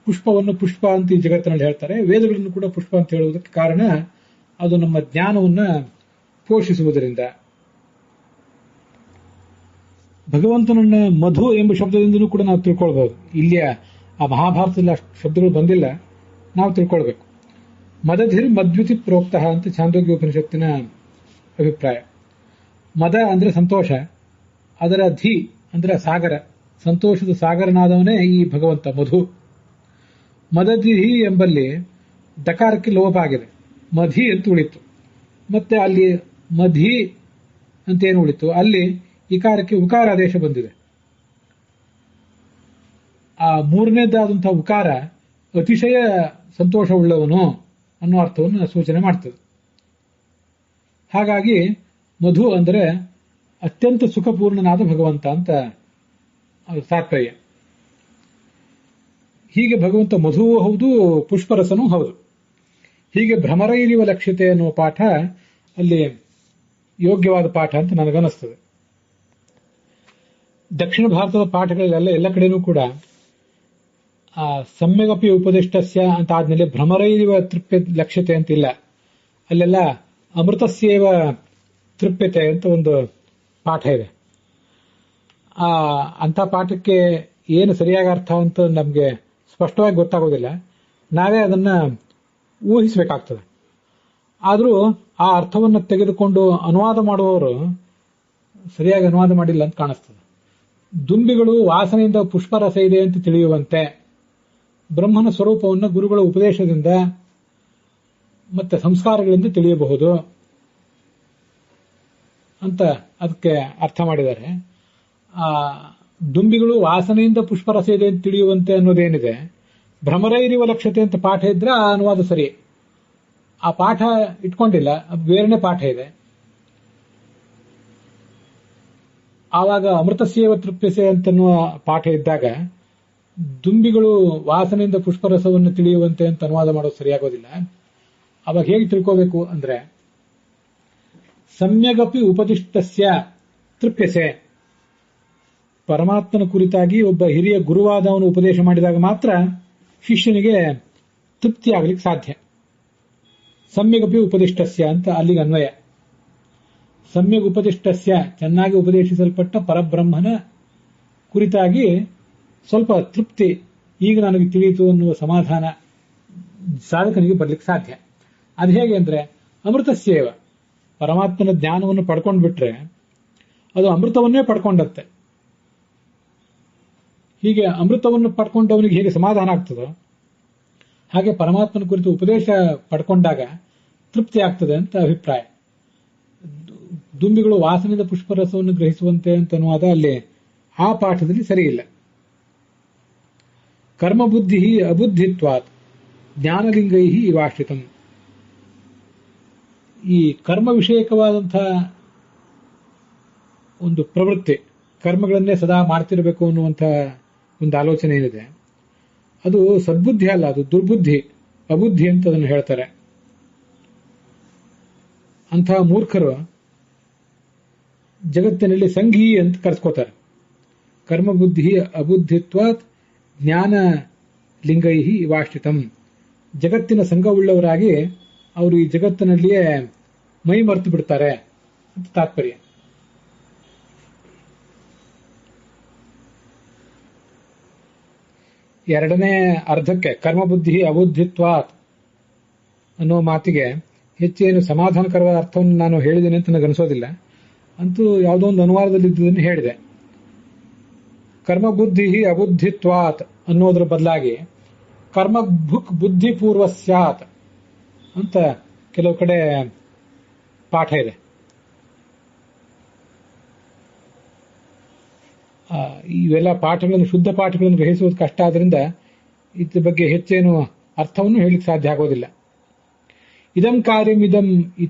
ಪುಷ್ಪವನ್ನು ಪುಷ್ಪ ಅಂತ ಈ ಜಗತ್ತಿನಲ್ಲಿ ಹೇಳ್ತಾರೆ. ವೇದಗಳನ್ನು ಕೂಡ ಪುಷ್ಪ ಅಂತ ಹೇಳುವುದಕ್ಕೆ ಕಾರಣ ಅದು ನಮ್ಮ ಜ್ಞಾನವನ್ನ ಪೋಷಿಸುವುದರಿಂದ. ಭಗವಂತನನ್ನ ಮಧು ಎಂಬ ಶಬ್ದದಿಂದಲೂ ಕೂಡ ನಾವು ತಿಳ್ಕೊಳ್ಬಹುದು. ಇಲ್ಲಿಯ ಆ ಮಹಾಭಾರತದಲ್ಲಿ ಅಷ್ಟು ಶಬ್ದಗಳು ಬಂದಿಲ್ಲ, ನಾವು ತಿಳ್ಕೊಳ್ಬೇಕು. ಮದಧಿರ್ ಮದ್ವಿತಿ ಪ್ರೋಕ್ತ ಅಂತ ಛಾಂದೋಗ್ಯ ಉಪನಿಷತ್ತಿನ ಅಭಿಪ್ರಾಯ. ಮದ ಅಂದ್ರೆ ಸಂತೋಷ, ಅದರ ಧಿ ಅಂದ್ರೆ ಸಾಗರ, ಸಂತೋಷದ ಸಾಗರನಾದವನೇ ಈ ಭಗವಂತ ಮಧು. ಮದಧಿ ಎಂಬಲ್ಲಿ ದಕಾರಕ್ಕೆ ಲೋಪ ಆಗಿದೆ, ಮಧಿ ಅಂತ ಉಳಿತು. ಮತ್ತೆ ಅಲ್ಲಿ ಮಧಿ ಅಂತೇನು ಉಳಿತು, ಅಲ್ಲಿ ಇಕಾರಕ್ಕೆ ಉಕಾರ ಆದೇಶ ಬಂದಿದೆ. ಆ ಮೂರನೇದಾದಂತಹ ಉಕಾರ ಅತಿಶಯ ಸಂತೋಷವುಳ್ಳವನು ಅನ್ನೋ ಅರ್ಥವನ್ನು ಸೂಚನೆ ಮಾಡ್ತದೆ. ಹಾಗಾಗಿ ಮಧು ಅಂದರೆ ಅತ್ಯಂತ ಸುಖಪೂರ್ಣನಾದ ಭಗವಂತ ಅಂತ ತಾತ್ಪರ್ಯ. ಹೀಗೆ ಭಗವಂತ ಮಧುವೂ ಹೌದು, ಪುಷ್ಪರಸನೂ ಹೌದು. ಹೀಗೆ ಭ್ರಮರೈರಿವ ಲಕ್ಷ್ಯತೆ ಅನ್ನುವ ಪಾಠ ಅಲ್ಲಿ ಯೋಗ್ಯವಾದ ಪಾಠ ಅಂತ ನನಗನ್ನಿಸ್ತದೆ. ದಕ್ಷಿಣ ಭಾರತದ ಪಾಠಗಳಲ್ಲೆಲ್ಲ ಎಲ್ಲ ಕಡೆನೂ ಕೂಡ ಆ ಸಮ್ಯಗಪಿ ಉಪದಿಷ್ಟಸ್ಯ ಅಂತ ಆದ್ಮೇಲೆ ಭ್ರಮರೈರಿವ ತೃಪ್ಯ ಲಕ್ಷ್ಯತೆ ಅಂತಿಲ್ಲ, ಅಲ್ಲೆಲ್ಲ ಅಮೃತಸ್ಯೇವ ತೃಪ್ಯತೆ ಅಂತ ಒಂದು ಪಾಠ ಇದೆ. ಅಂಥ ಪಾಠಕ್ಕೆ ಏನು ಸರಿಯಾದ ಅರ್ಥ ಅಂತ ನಮಗೆ ಸ್ಪಷ್ಟವಾಗಿ ಗೊತ್ತಾಗೋದಿಲ್ಲ, ನಾವೇ ಅದನ್ನ ಊಹಿಸಬೇಕಾಗ್ತದೆ. ಆದರೂ ಆ ಅರ್ಥವನ್ನು ತೆಗೆದುಕೊಂಡು ಅನುವಾದ ಮಾಡುವವರು ಸರಿಯಾಗಿ ಅನುವಾದ ಮಾಡಿಲ್ಲ ಅಂತ ಕಾಣಿಸ್ತದೆ. ದುಂಬಿಗಳು ವಾಸನೆಯಿಂದ ಪುಷ್ಪರಸ ಇದೆ ಅಂತ ತಿಳಿಯುವಂತೆ ಬ್ರಹ್ಮನ ಸ್ವರೂಪವನ್ನು ಗುರುಗಳ ಉಪದೇಶದಿಂದ ಮತ್ತೆ ಸಂಸ್ಕಾರಗಳಿಂದ ತಿಳಿಯಬಹುದು ಅಂತ ಅದಕ್ಕೆ ಅರ್ಥ ಮಾಡಿದ್ದಾರೆ. ಆ ದುಂಬಿಗಳು ವಾಸನೆಯಿಂದ ಪುಷ್ಪರಸ ಇದೆ ಅಂತ ತಿಳಿಯುವಂತೆ ಅನ್ನೋದೇನಿದೆ, ಭ್ರಮರೈರಿವ ಲಕ್ಷ್ಯತೆ ಅಂತ ಪಾಠ ಇದ್ರೆ ಆ ಅನುವಾದ ಸರಿ. ಆ ಪಾಠ ಇಟ್ಕೊಂಡಿಲ್ಲ, ಬೇರೆನೆ ಪಾಠ ಇದೆ. ಆವಾಗ ಅಮೃತಸ್ಯೇವ ತೃಪ್ಯಸೆ ಅಂತನ್ನುವ ಪಾಠ ಇದ್ದಾಗ ದುಂಬಿಗಳು ವಾಸನೆಯಿಂದ ಪುಷ್ಪರಸವನ್ನು ತಿಳಿಯುವಂತೆ ಅಂತ ಅನುವಾದ ಮಾಡೋದು ಸರಿಯಾಗೋದಿಲ್ಲ. ಅವಾಗ ಹೇಗೆ ತಿಳ್ಕೋಬೇಕು ಅಂದ್ರೆ, ಸಮ್ಯಗಪಿ ಉಪದಿಷ್ಟಸ್ಯ ತೃಪ್ಯಸೆ, ಪರಮಾತ್ಮನ ಕುರಿತಾಗಿ ಒಬ್ಬ ಹಿರಿಯ ಗುರುವಾದವನು ಉಪದೇಶ ಮಾಡಿದಾಗ ಮಾತ್ರ ಶಿಷ್ಯನಿಗೆ ತೃಪ್ತಿ ಆಗಲಿಕ್ಕೆ ಸಾಧ್ಯ. ಸಮ್ಯಗಪಿ ಉಪದಿಷ್ಟಸ್ಯ ಅಂತ ಅಲ್ಲಿಗೆ ಅನ್ವಯ. ಸಮ್ಯಗ್ ಉಪದಿಷ್ಟಸ್ಯ, ಚೆನ್ನಾಗಿ ಉಪದೇಶಿಸಲ್ಪಟ್ಟ ಪರಬ್ರಹ್ಮನ ಕುರಿತಾಗಿ ಸ್ವಲ್ಪ ತೃಪ್ತಿ, ಈಗ ನನಗೆ ತಿಳಿಯಿತು ಅನ್ನುವ ಸಮಾಧಾನ ಸಾಧಕನಿಗೆ ಬರಲಿಕ್ಕೆ ಸಾಧ್ಯ. ಅದು ಹೇಗೆ ಅಂದ್ರೆ, ಅಮೃತಸ್ಯೇವ, ಪರಮಾತ್ಮನ ಜ್ಞಾನವನ್ನು ಪಡ್ಕೊಂಡು ಬಿಟ್ರೆ ಅದು ಅಮೃತವನ್ನೇ ಪಡ್ಕೊಂಡತ್ತೆ. ಹೀಗೆ ಅಮೃತವನ್ನು ಪಡ್ಕೊಂಡವನಿಗೆ ಹೇಗೆ ಸಮಾಧಾನ ಆಗ್ತದೋ ಹಾಗೆ ಪರಮಾತ್ಮನ ಕುರಿತು ಉಪದೇಶ ಪಡ್ಕೊಂಡಾಗ ತೃಪ್ತಿ ಆಗ್ತದೆ ಅಂತ ಅಭಿಪ್ರಾಯ. ದುಂಬಿಗಳು ವಾಸನೆಯಿಂದ ಪುಷ್ಪರಸವನ್ನು ಗ್ರಹಿಸುವಂತೆ ಅಂತ ಅನ್ನುವಾದ ಅಲ್ಲಿ ಆ ಪಾಠದಲ್ಲಿ ಸರಿಯಿಲ್ಲ. ಕರ್ಮಬುದ್ಧಿ ಅಬುದ್ಧಿತ್ವಾತ್ ಜ್ಞಾನಲಿಂಗೈ ಇವಾಶ್ರಿತಂ. ಈ ಕರ್ಮ ವಿಷಯಕವಾದಂತಹ ಒಂದು ಪ್ರವೃತ್ತಿ, ಕರ್ಮಗಳನ್ನೇ ಸದಾ ಮಾಡ್ತಿರಬೇಕು ಅನ್ನುವಂಥ ಒಂದು ಆಲೋಚನೆ ಏನಿದೆ, ಅದು ಸದ್ಬುದ್ಧಿ ಅಲ್ಲ, ಅದು ದುರ್ಬುದ್ಧಿ, ಅಬುದ್ಧಿ ಅಂತ ಅದನ್ನು ಹೇಳ್ತಾರೆ. ಅಂತಹ ಮೂರ್ಖರು ಜಗತ್ತಿನಲ್ಲಿ ಸಂಘಿ ಅಂತ ಕರೆಸ್ಕೋತಾರೆ. ಕರ್ಮಬುದ್ಧಿ ಅಬುದ್ಧಿತ್ವಾತ್ ಜ್ಞಾನ ಲಿಂಗೈ ಇವಾಶ್ರಿತಂ. ಜಗತ್ತಿನ ಸಂಘವುಳ್ಳವರಾಗಿ ಅವರು ಈ ಜಗತ್ತಿನಲ್ಲಿಯೇ ಮೈ ಮರೆತು ಬಿಡ್ತಾರೆ ಅಂತ ತಾತ್ಪರ್ಯ. ಎರಡನೇ ಅರ್ಧಕ್ಕೆ ಕರ್ಮಬುದ್ಧಿ ಅಬುದ್ಧಿತ್ವಾತ್ ಅನ್ನೋ ಮಾತಿಗೆ ಹೆಚ್ಚೇನು ಸಮಾಧಾನಕರವಾದ ಅರ್ಥವನ್ನು ನಾನು ಹೇಳಿದ್ದೇನೆ ಅಂತ ನನಗನ್ನಿಸೋದಿಲ್ಲ. ಅಂತೂ ಯಾವುದೋ ಒಂದು ಅನುವಾದದಲ್ಲಿ ಇದ್ದುದನ್ನು ಹೇಳಿದೆ. ಕರ್ಮಬುದ್ಧಿ ಅಬುದ್ಧಿತ್ವಾತ್ ಅನ್ನೋದ್ರ ಬದಲಾಗಿ ಕರ್ಮಭುಕ್ ಬುದ್ಧಿಪೂರ್ವ ಸ್ಯಾತ್ ಅಂತ ಕೆಲವು ಕಡೆ ಪಾಠ ಇದೆ. ಇವೆಲ್ಲ ಪಾಠಗಳನ್ನು, ಶುದ್ಧ ಪಾಠಗಳನ್ನು ಗ್ರಹಿಸುವುದು ಕಷ್ಟ ಆದ್ರಿಂದ ಇದ್ರ ಬಗ್ಗೆ ಹೆಚ್ಚೇನು ಅರ್ಥವನ್ನು ಹೇಳಲಿಕ್ಕೆ ಸಾಧ್ಯ ಆಗೋದಿಲ್ಲ. ಇದಂ ಕಾರ್ಯಂ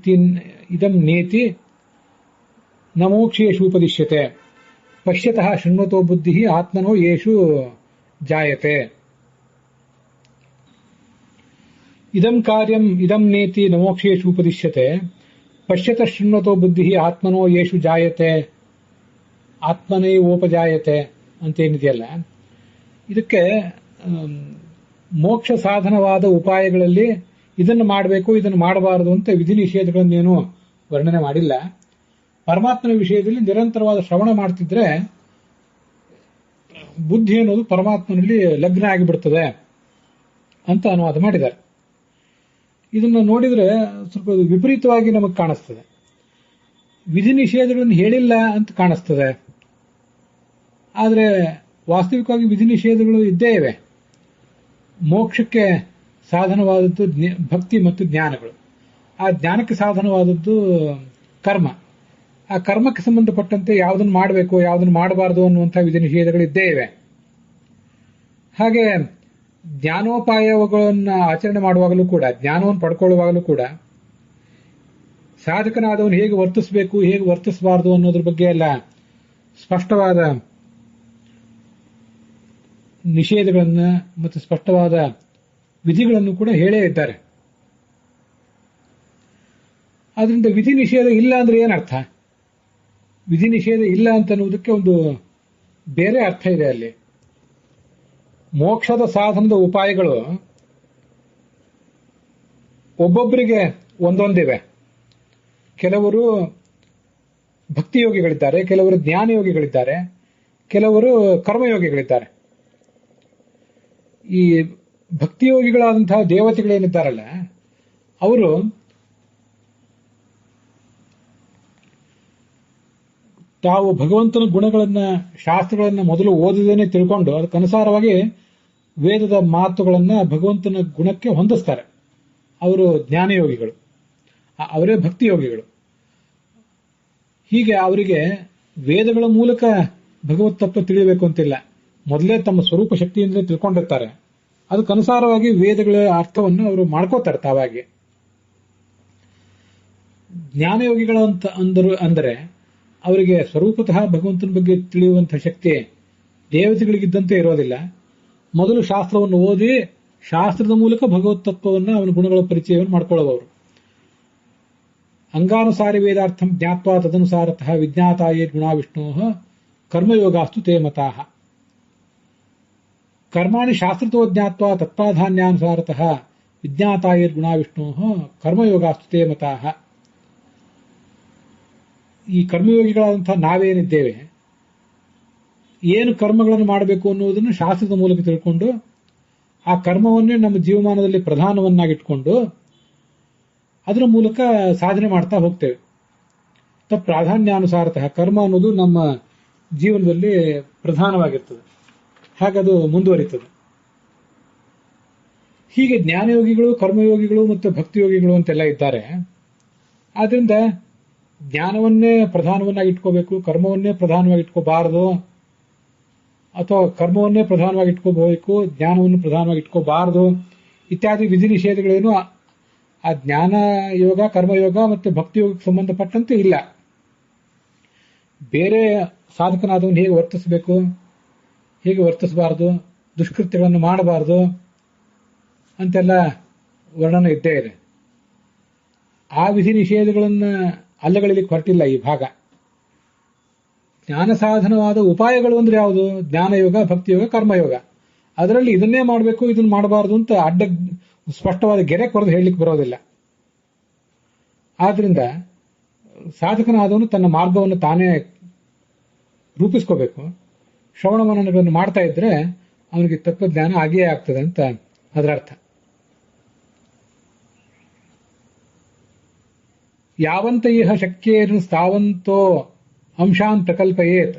ಇದಂ ನೇತಿ ನ ಮೋಕ್ಷೇಷು ಉಪದಿಶ್ಯತೆ ಪಶ್ಯತಃ ಶೃಣ್ವತೋ ಬುದ್ಧಿ ಆತ್ಮನೋ ಯೇಷು ಜಾಯತೆ. ಇದಂ ಕಾರ್ಯಂ ಇದಂ ನೇತಿ ನ ಮೋಕ್ಷೇಷು ಉಪದಿಶ್ಯತೆ ಪಶ್ಯತಃ ಶೃಣ್ವತೋ ಬುದ್ಧಿ ಆತ್ಮನೋ ಯೇಷು ಜಾಯತೆ ಆತ್ಮನೇವೋಪಜಾಯತೆ ಅಂತೇನಿದೆಯಲ್ಲ, ಇದಕ್ಕೆ ಮೋಕ್ಷ ಸಾಧನವಾದ ಉಪಾಯಗಳಲ್ಲಿ ಇದನ್ನು ಮಾಡಬೇಕು, ಇದನ್ನು ಮಾಡಬಾರದು ಅಂತ ವಿಧಿ ನಿಷೇಧಗಳನ್ನೇನು ವರ್ಣನೆ ಮಾಡಿಲ್ಲ. ಪರಮಾತ್ಮನ ವಿಷಯದಲ್ಲಿ ನಿರಂತರವಾದ ಶ್ರವಣ ಮಾಡ್ತಿದ್ರೆ ಬುದ್ಧಿ ಅನ್ನೋದು ಪರಮಾತ್ಮನಲ್ಲಿ ಲಗ್ನ ಆಗಿಬಿಡ್ತದೆ ಅಂತ ಅನುವಾದ ಮಾಡಿದ್ದಾರೆ. ಇದನ್ನು ನೋಡಿದ್ರೆ ಸ್ವಲ್ಪ ವಿಪರೀತವಾಗಿ ನಮಗೆ ಕಾಣಿಸ್ತದೆ. ವಿಧಿ ನಿಷೇಧಗಳನ್ನು ಹೇಳಿಲ್ಲ ಅಂತ ಕಾಣಿಸ್ತದೆ ಆದರೆ ವಾಸ್ತವಿಕವಾಗಿ ವಿಧಿ ನಿಷೇಧಗಳು ಇದ್ದೇ ಇವೆ. ಮೋಕ್ಷಕ್ಕೆ ಸಾಧನವಾದದ್ದು ಭಕ್ತಿ ಮತ್ತು ಜ್ಞಾನಗಳು. ಆ ಜ್ಞಾನಕ್ಕೆ ಸಾಧನವಾದದ್ದು ಕರ್ಮ. ಆ ಕರ್ಮಕ್ಕೆ ಸಂಬಂಧಪಟ್ಟಂತೆ ಯಾವುದನ್ನು ಮಾಡಬೇಕು ಯಾವುದನ್ನು ಮಾಡಬಾರದು ಅನ್ನುವಂಥ ವಿಧಿ ನಿಷೇಧಗಳು ಇದ್ದೇ ಇವೆ. ಹಾಗೆ ಜ್ಞಾನೋಪಾಯಗಳನ್ನು ಆಚರಣೆ ಮಾಡುವಾಗಲೂ ಕೂಡ, ಜ್ಞಾನವನ್ನು ಪಡ್ಕೊಳ್ಳುವಾಗಲೂ ಕೂಡ ಸಾಧಕನಾದವನು ಹೇಗೆ ವರ್ತಿಸಬೇಕು ಹೇಗೆ ವರ್ತಿಸಬಾರದು ಅನ್ನೋದ್ರ ಬಗ್ಗೆ ಎಲ್ಲ ಸ್ಪಷ್ಟವಾದ ನಿಷೇಧಗಳನ್ನು ಮತ್ತು ಸ್ಪಷ್ಟವಾದ ವಿಧಿಗಳನ್ನು ಕೂಡ ಹೇಳೇ ಇದ್ದಾರೆ. ಆದ್ರಿಂದ ವಿಧಿ ನಿಷೇಧ ಇಲ್ಲ ಅಂದ್ರೆ ಏನರ್ಥ? ವಿಧಿ ನಿಷೇಧ ಇಲ್ಲ ಅಂತ ಅನ್ನುವುದಕ್ಕೆ ಒಂದು ಬೇರೆ ಅರ್ಥ ಇದೆ. ಅಲ್ಲಿ ಮೋಕ್ಷದ ಸಾಧನದ ಉಪಾಯಗಳು ಒಬ್ಬೊಬ್ಬರಿಗೆ ಒಂದೊಂದಿವೆ. ಕೆಲವರು ಭಕ್ತಿಯೋಗಿಗಳಿದ್ದಾರೆ, ಕೆಲವರು ಜ್ಞಾನಯೋಗಿಗಳಿದ್ದಾರೆ, ಕೆಲವರು ಕರ್ಮಯೋಗಿಗಳಿದ್ದಾರೆ. ಈ ಭಕ್ತಿಯೋಗಿಗಳಾದಂತಹ ದೇವತೆಗಳೇನಿದ್ದಾರಲ್ಲ, ಅವರು ತಾವು ಭಗವಂತನ ಗುಣಗಳನ್ನ, ಶಾಸ್ತ್ರಗಳನ್ನ ಮೊದಲು ಓದದೇನೆ ತಿಳ್ಕೊಂಡು ಅದಕ್ಕನುಸಾರವಾಗಿ ವೇದದ ಮಾತುಗಳನ್ನ ಭಗವಂತನ ಗುಣಕ್ಕೆ ಹೊಂದಿಸ್ತಾರೆ. ಅವರು ಜ್ಞಾನಯೋಗಿಗಳು, ಅವರೇ ಭಕ್ತಿಯೋಗಿಗಳು. ಹೀಗೆ ಅವರಿಗೆ ವೇದಗಳ ಮೂಲಕ ಭಗವತ್ ತತ್ವ ತಿಳಿಯಬೇಕು ಅಂತಿಲ್ಲ. ಮೊದಲೇ ತಮ್ಮ ಸ್ವರೂಪ ಶಕ್ತಿಯಿಂದಲೇ ತಿಳ್ಕೊಂಡಿರ್ತಾರೆ. ಅದಕ್ಕನುಸಾರವಾಗಿ ವೇದಗಳ ಅರ್ಥವನ್ನು ಅವರು ಮಾಡ್ಕೋತಾರೆ ತಾವಾಗಿ. ಜ್ಞಾನಯೋಗಿಗಳು ಅಂತ ಅಂದರೆ ಅವರಿಗೆ ಸ್ವರೂಪತಃ ಭಗವಂತನ ಬಗ್ಗೆ ತಿಳಿಯುವಂತಹ ಶಕ್ತಿ ದೇವತೆಗಳಿಗಿದ್ದಂತೆ ಇರೋದಿಲ್ಲ. ಮೊದಲು ಶಾಸ್ತ್ರವನ್ನು ಓದಿ ಶಾಸ್ತ್ರದ ಮೂಲಕ ಭಗವತ್ ತತ್ವವನ್ನು, ಅವನ ಗುಣಗಳ ಪರಿಚಯವನ್ನು ಮಾಡ್ಕೊಳ್ಳೋದವರು. ಅಂಗಾನುಸಾರಿ ವೇದಾರ್ಥಂ ಜ್ಞಾತ್ವಾ ತದನುಸಾರತಃ ವಿಜ್ಞಾತಾಯೇ ಗುಣಾ ವಿಷ್ಣೋ ಕರ್ಮಯೋಗಾಸ್ತು ತೇ ಮತಾಃ. ಕರ್ಮಾಣಿ ಶಾಸ್ತ್ರತೋ ಜ್ಞಾತ್ವಾ ತತ್ಪ್ರಾಧಾನ್ಯಾನುಸಾರತಃ ವಿಜ್ಞಾತಾಯೇ ಗುಣಾ ವಿಷ್ಣೋ ಕರ್ಮಯೋಗಾಸ್ತು ತೇ ಮತಾಃ. ಈ ಕರ್ಮಯೋಗಿಗಳಾದಂತಹ ನಾವೇನಿದ್ದೇವೆ, ಏನು ಕರ್ಮಗಳನ್ನು ಮಾಡಬೇಕು ಅನ್ನುವುದನ್ನು ಶಾಸ್ತ್ರದ ಮೂಲಕ ತಿಳ್ಕೊಂಡು ಆ ಕರ್ಮವನ್ನೇ ನಮ್ಮ ಜೀವಮಾನದಲ್ಲಿ ಪ್ರಧಾನವನ್ನಾಗಿಟ್ಕೊಂಡು ಅದರ ಮೂಲಕ ಸಾಧನೆ ಮಾಡ್ತಾ ಹೋಗ್ತೇವೆ. ತತ್ ಪ್ರಾಧಾನ್ಯಾನುಸಾರತಃ ಕರ್ಮ ಅನ್ನೋದು ನಮ್ಮ ಜೀವನದಲ್ಲಿ ಪ್ರಧಾನವಾಗಿರ್ತದೆ, ಹಾಗದು ಮುಂದುವರಿತದೆ. ಹೀಗೆ ಜ್ಞಾನಯೋಗಿಗಳು, ಕರ್ಮಯೋಗಿಗಳು ಮತ್ತು ಭಕ್ತಿಯೋಗಿಗಳು ಅಂತೆಲ್ಲ ಇದ್ದಾರೆ. ಆದ್ರಿಂದ ಜ್ಞಾನವನ್ನೇ ಪ್ರಧಾನವನ್ನಾಗಿ ಇಟ್ಕೋಬೇಕು, ಕರ್ಮವನ್ನೇ ಪ್ರಧಾನವಾಗಿ ಇಟ್ಕೋಬಾರದು, ಅಥವಾ ಕರ್ಮವನ್ನೇ ಪ್ರಧಾನವಾಗಿ ಇಟ್ಕೋಬೇಕು, ಜ್ಞಾನವನ್ನು ಪ್ರಧಾನವಾಗಿ ಇಟ್ಕೋಬಾರದು ಇತ್ಯಾದಿ ವಿಧಿ ನಿಷೇಧಗಳೇನು ಆ ಜ್ಞಾನ ಯೋಗ, ಕರ್ಮಯೋಗ ಮತ್ತು ಭಕ್ತಿಯೋಗಕ್ಕೆ ಸಂಬಂಧಪಟ್ಟಂತೆ ಇಲ್ಲ. ಬೇರೆ ಸಾಧಕನಾದವನು ಹೇಗೆ ವರ್ತಿಸಬೇಕು, ಹೇಗೆ ವರ್ತಿಸಬಾರದು, ದುಷ್ಕೃತ್ಯಗಳನ್ನು ಮಾಡಬಾರದು ಅಂತೆಲ್ಲ ವರ್ಣನೆ ಇದ್ದೇ ಇದೆ. ಆ ವಿಧಿ ನಿಷೇಧಗಳನ್ನು ಅಲ್ಲಗಳಿಗೆ ಹೊರಟಿಲ್ಲ ಈ ಭಾಗ. ಜ್ಞಾನ ಸಾಧನವಾದ ಉಪಾಯಗಳು ಅಂದ್ರೆ ಯಾವುದು? ಜ್ಞಾನಯೋಗ, ಭಕ್ತಿಯೋಗ, ಕರ್ಮಯೋಗ. ಅದರಲ್ಲಿ ಇದನ್ನೇ ಮಾಡಬೇಕು, ಇದನ್ನ ಮಾಡಬಾರದು ಅಂತ ಅಡ್ಡ ಸ್ಪಷ್ಟವಾದ ಗೆರೆ ಕೊರೆದು ಹೇಳಲಿಕ್ಕೆ ಬರೋದಿಲ್ಲ. ಆದ್ರಿಂದ ಸಾಧಕನಾದವನು ತನ್ನ ಮಾರ್ಗವನ್ನು ತಾನೇ ರೂಪಿಸ್ಕೋಬೇಕು. ಶ್ರವಣ ಮನನಗಳನ್ನು ಮಾಡ್ತಾ ಇದ್ರೆ ಅವನಿಗೆ ತತ್ವಜ್ಞಾನ ಆಗಿಯೇ ಆಗ್ತದೆ ಅಂತ ಅದರ ಅರ್ಥ. ಯಾವಂತ ಇಹ ಶಕ್ಯೇನ ತಾವಂತೋ ಅಂಶಾನ್ ಪ್ರಕಲ್ಪಯೇತ್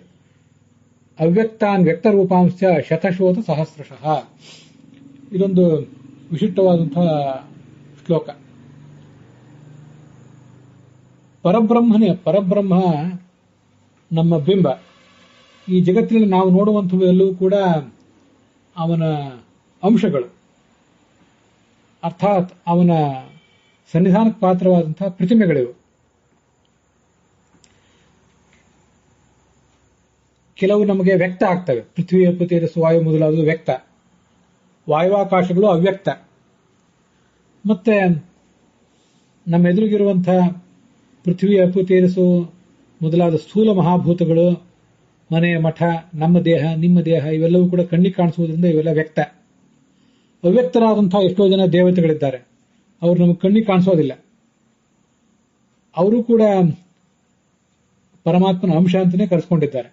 ಅವ್ಯಕ್ತಾನ್ ವ್ಯಕ್ತರೂಪಾಂಶ ಶತಶೋತ ಸಹಸ್ರಶಃ. ಇದೊಂದು ವಿಶಿಷ್ಟವಾದಂತಹ ಶ್ಲೋಕ. ಪರಬ್ರಹ್ಮ ನಮ್ಮ ಬಿಂಬ. ಈ ಜಗತ್ತಿನಲ್ಲಿ ನಾವು ನೋಡುವಂಥವು ಎಲ್ಲವೂ ಕೂಡ ಅವನ ಅಂಶಗಳು, ಅರ್ಥಾತ್ ಅವನ ಸನ್ನಿಧಾನಕ್ಕೆ ಪಾತ್ರವಾದಂತಹ ಪ್ರತಿಮೆಗಳಿವು. ಕೆಲವು ನಮಗೆ ವ್ಯಕ್ತ ಆಗ್ತವೆ. ಪೃಥ್ವಿ, ಅಪ್ಪು, ತೇಜಸ್ಸು, ವಾಯು ಮೊದಲಾದವು ವ್ಯಕ್ತ. ವಾಯುವಾಕಾಶಗಳು ಅವ್ಯಕ್ತ. ಮತ್ತೆ ನಮ್ಮ ಎದುರಿಗಿರುವಂತಹ ಪೃಥ್ವಿ, ಅಪ್ಪು, ತೇಜಸ್ಸು ಮೊದಲಾದ ಸ್ಥೂಲ ಮಹಾಭೂತಗಳು, ಮನೆ, ಮಠ, ನಮ್ಮ ದೇಹ, ನಿಮ್ಮ ದೇಹ, ಇವೆಲ್ಲವೂ ಕೂಡ ಕಣ್ಣಿಗೆ ಕಾಣಿಸುವುದರಿಂದ ಇವೆಲ್ಲ ವ್ಯಕ್ತ. ಅವ್ಯಕ್ತರಾದಂತಹ ಎಷ್ಟೋ ಜನ ದೇವತೆಗಳಿದ್ದಾರೆ, ಅವರು ನಮಗೆ ಕಣ್ಣಿಗೆ ಕಾಣಿಸೋದಿಲ್ಲ. ಅವರು ಕೂಡ ಪರಮಾತ್ಮನ ಅಂಶ ಅಂತಾನೆ ಕರೆಸ್ಕೊಂಡಿದ್ದಾರೆ.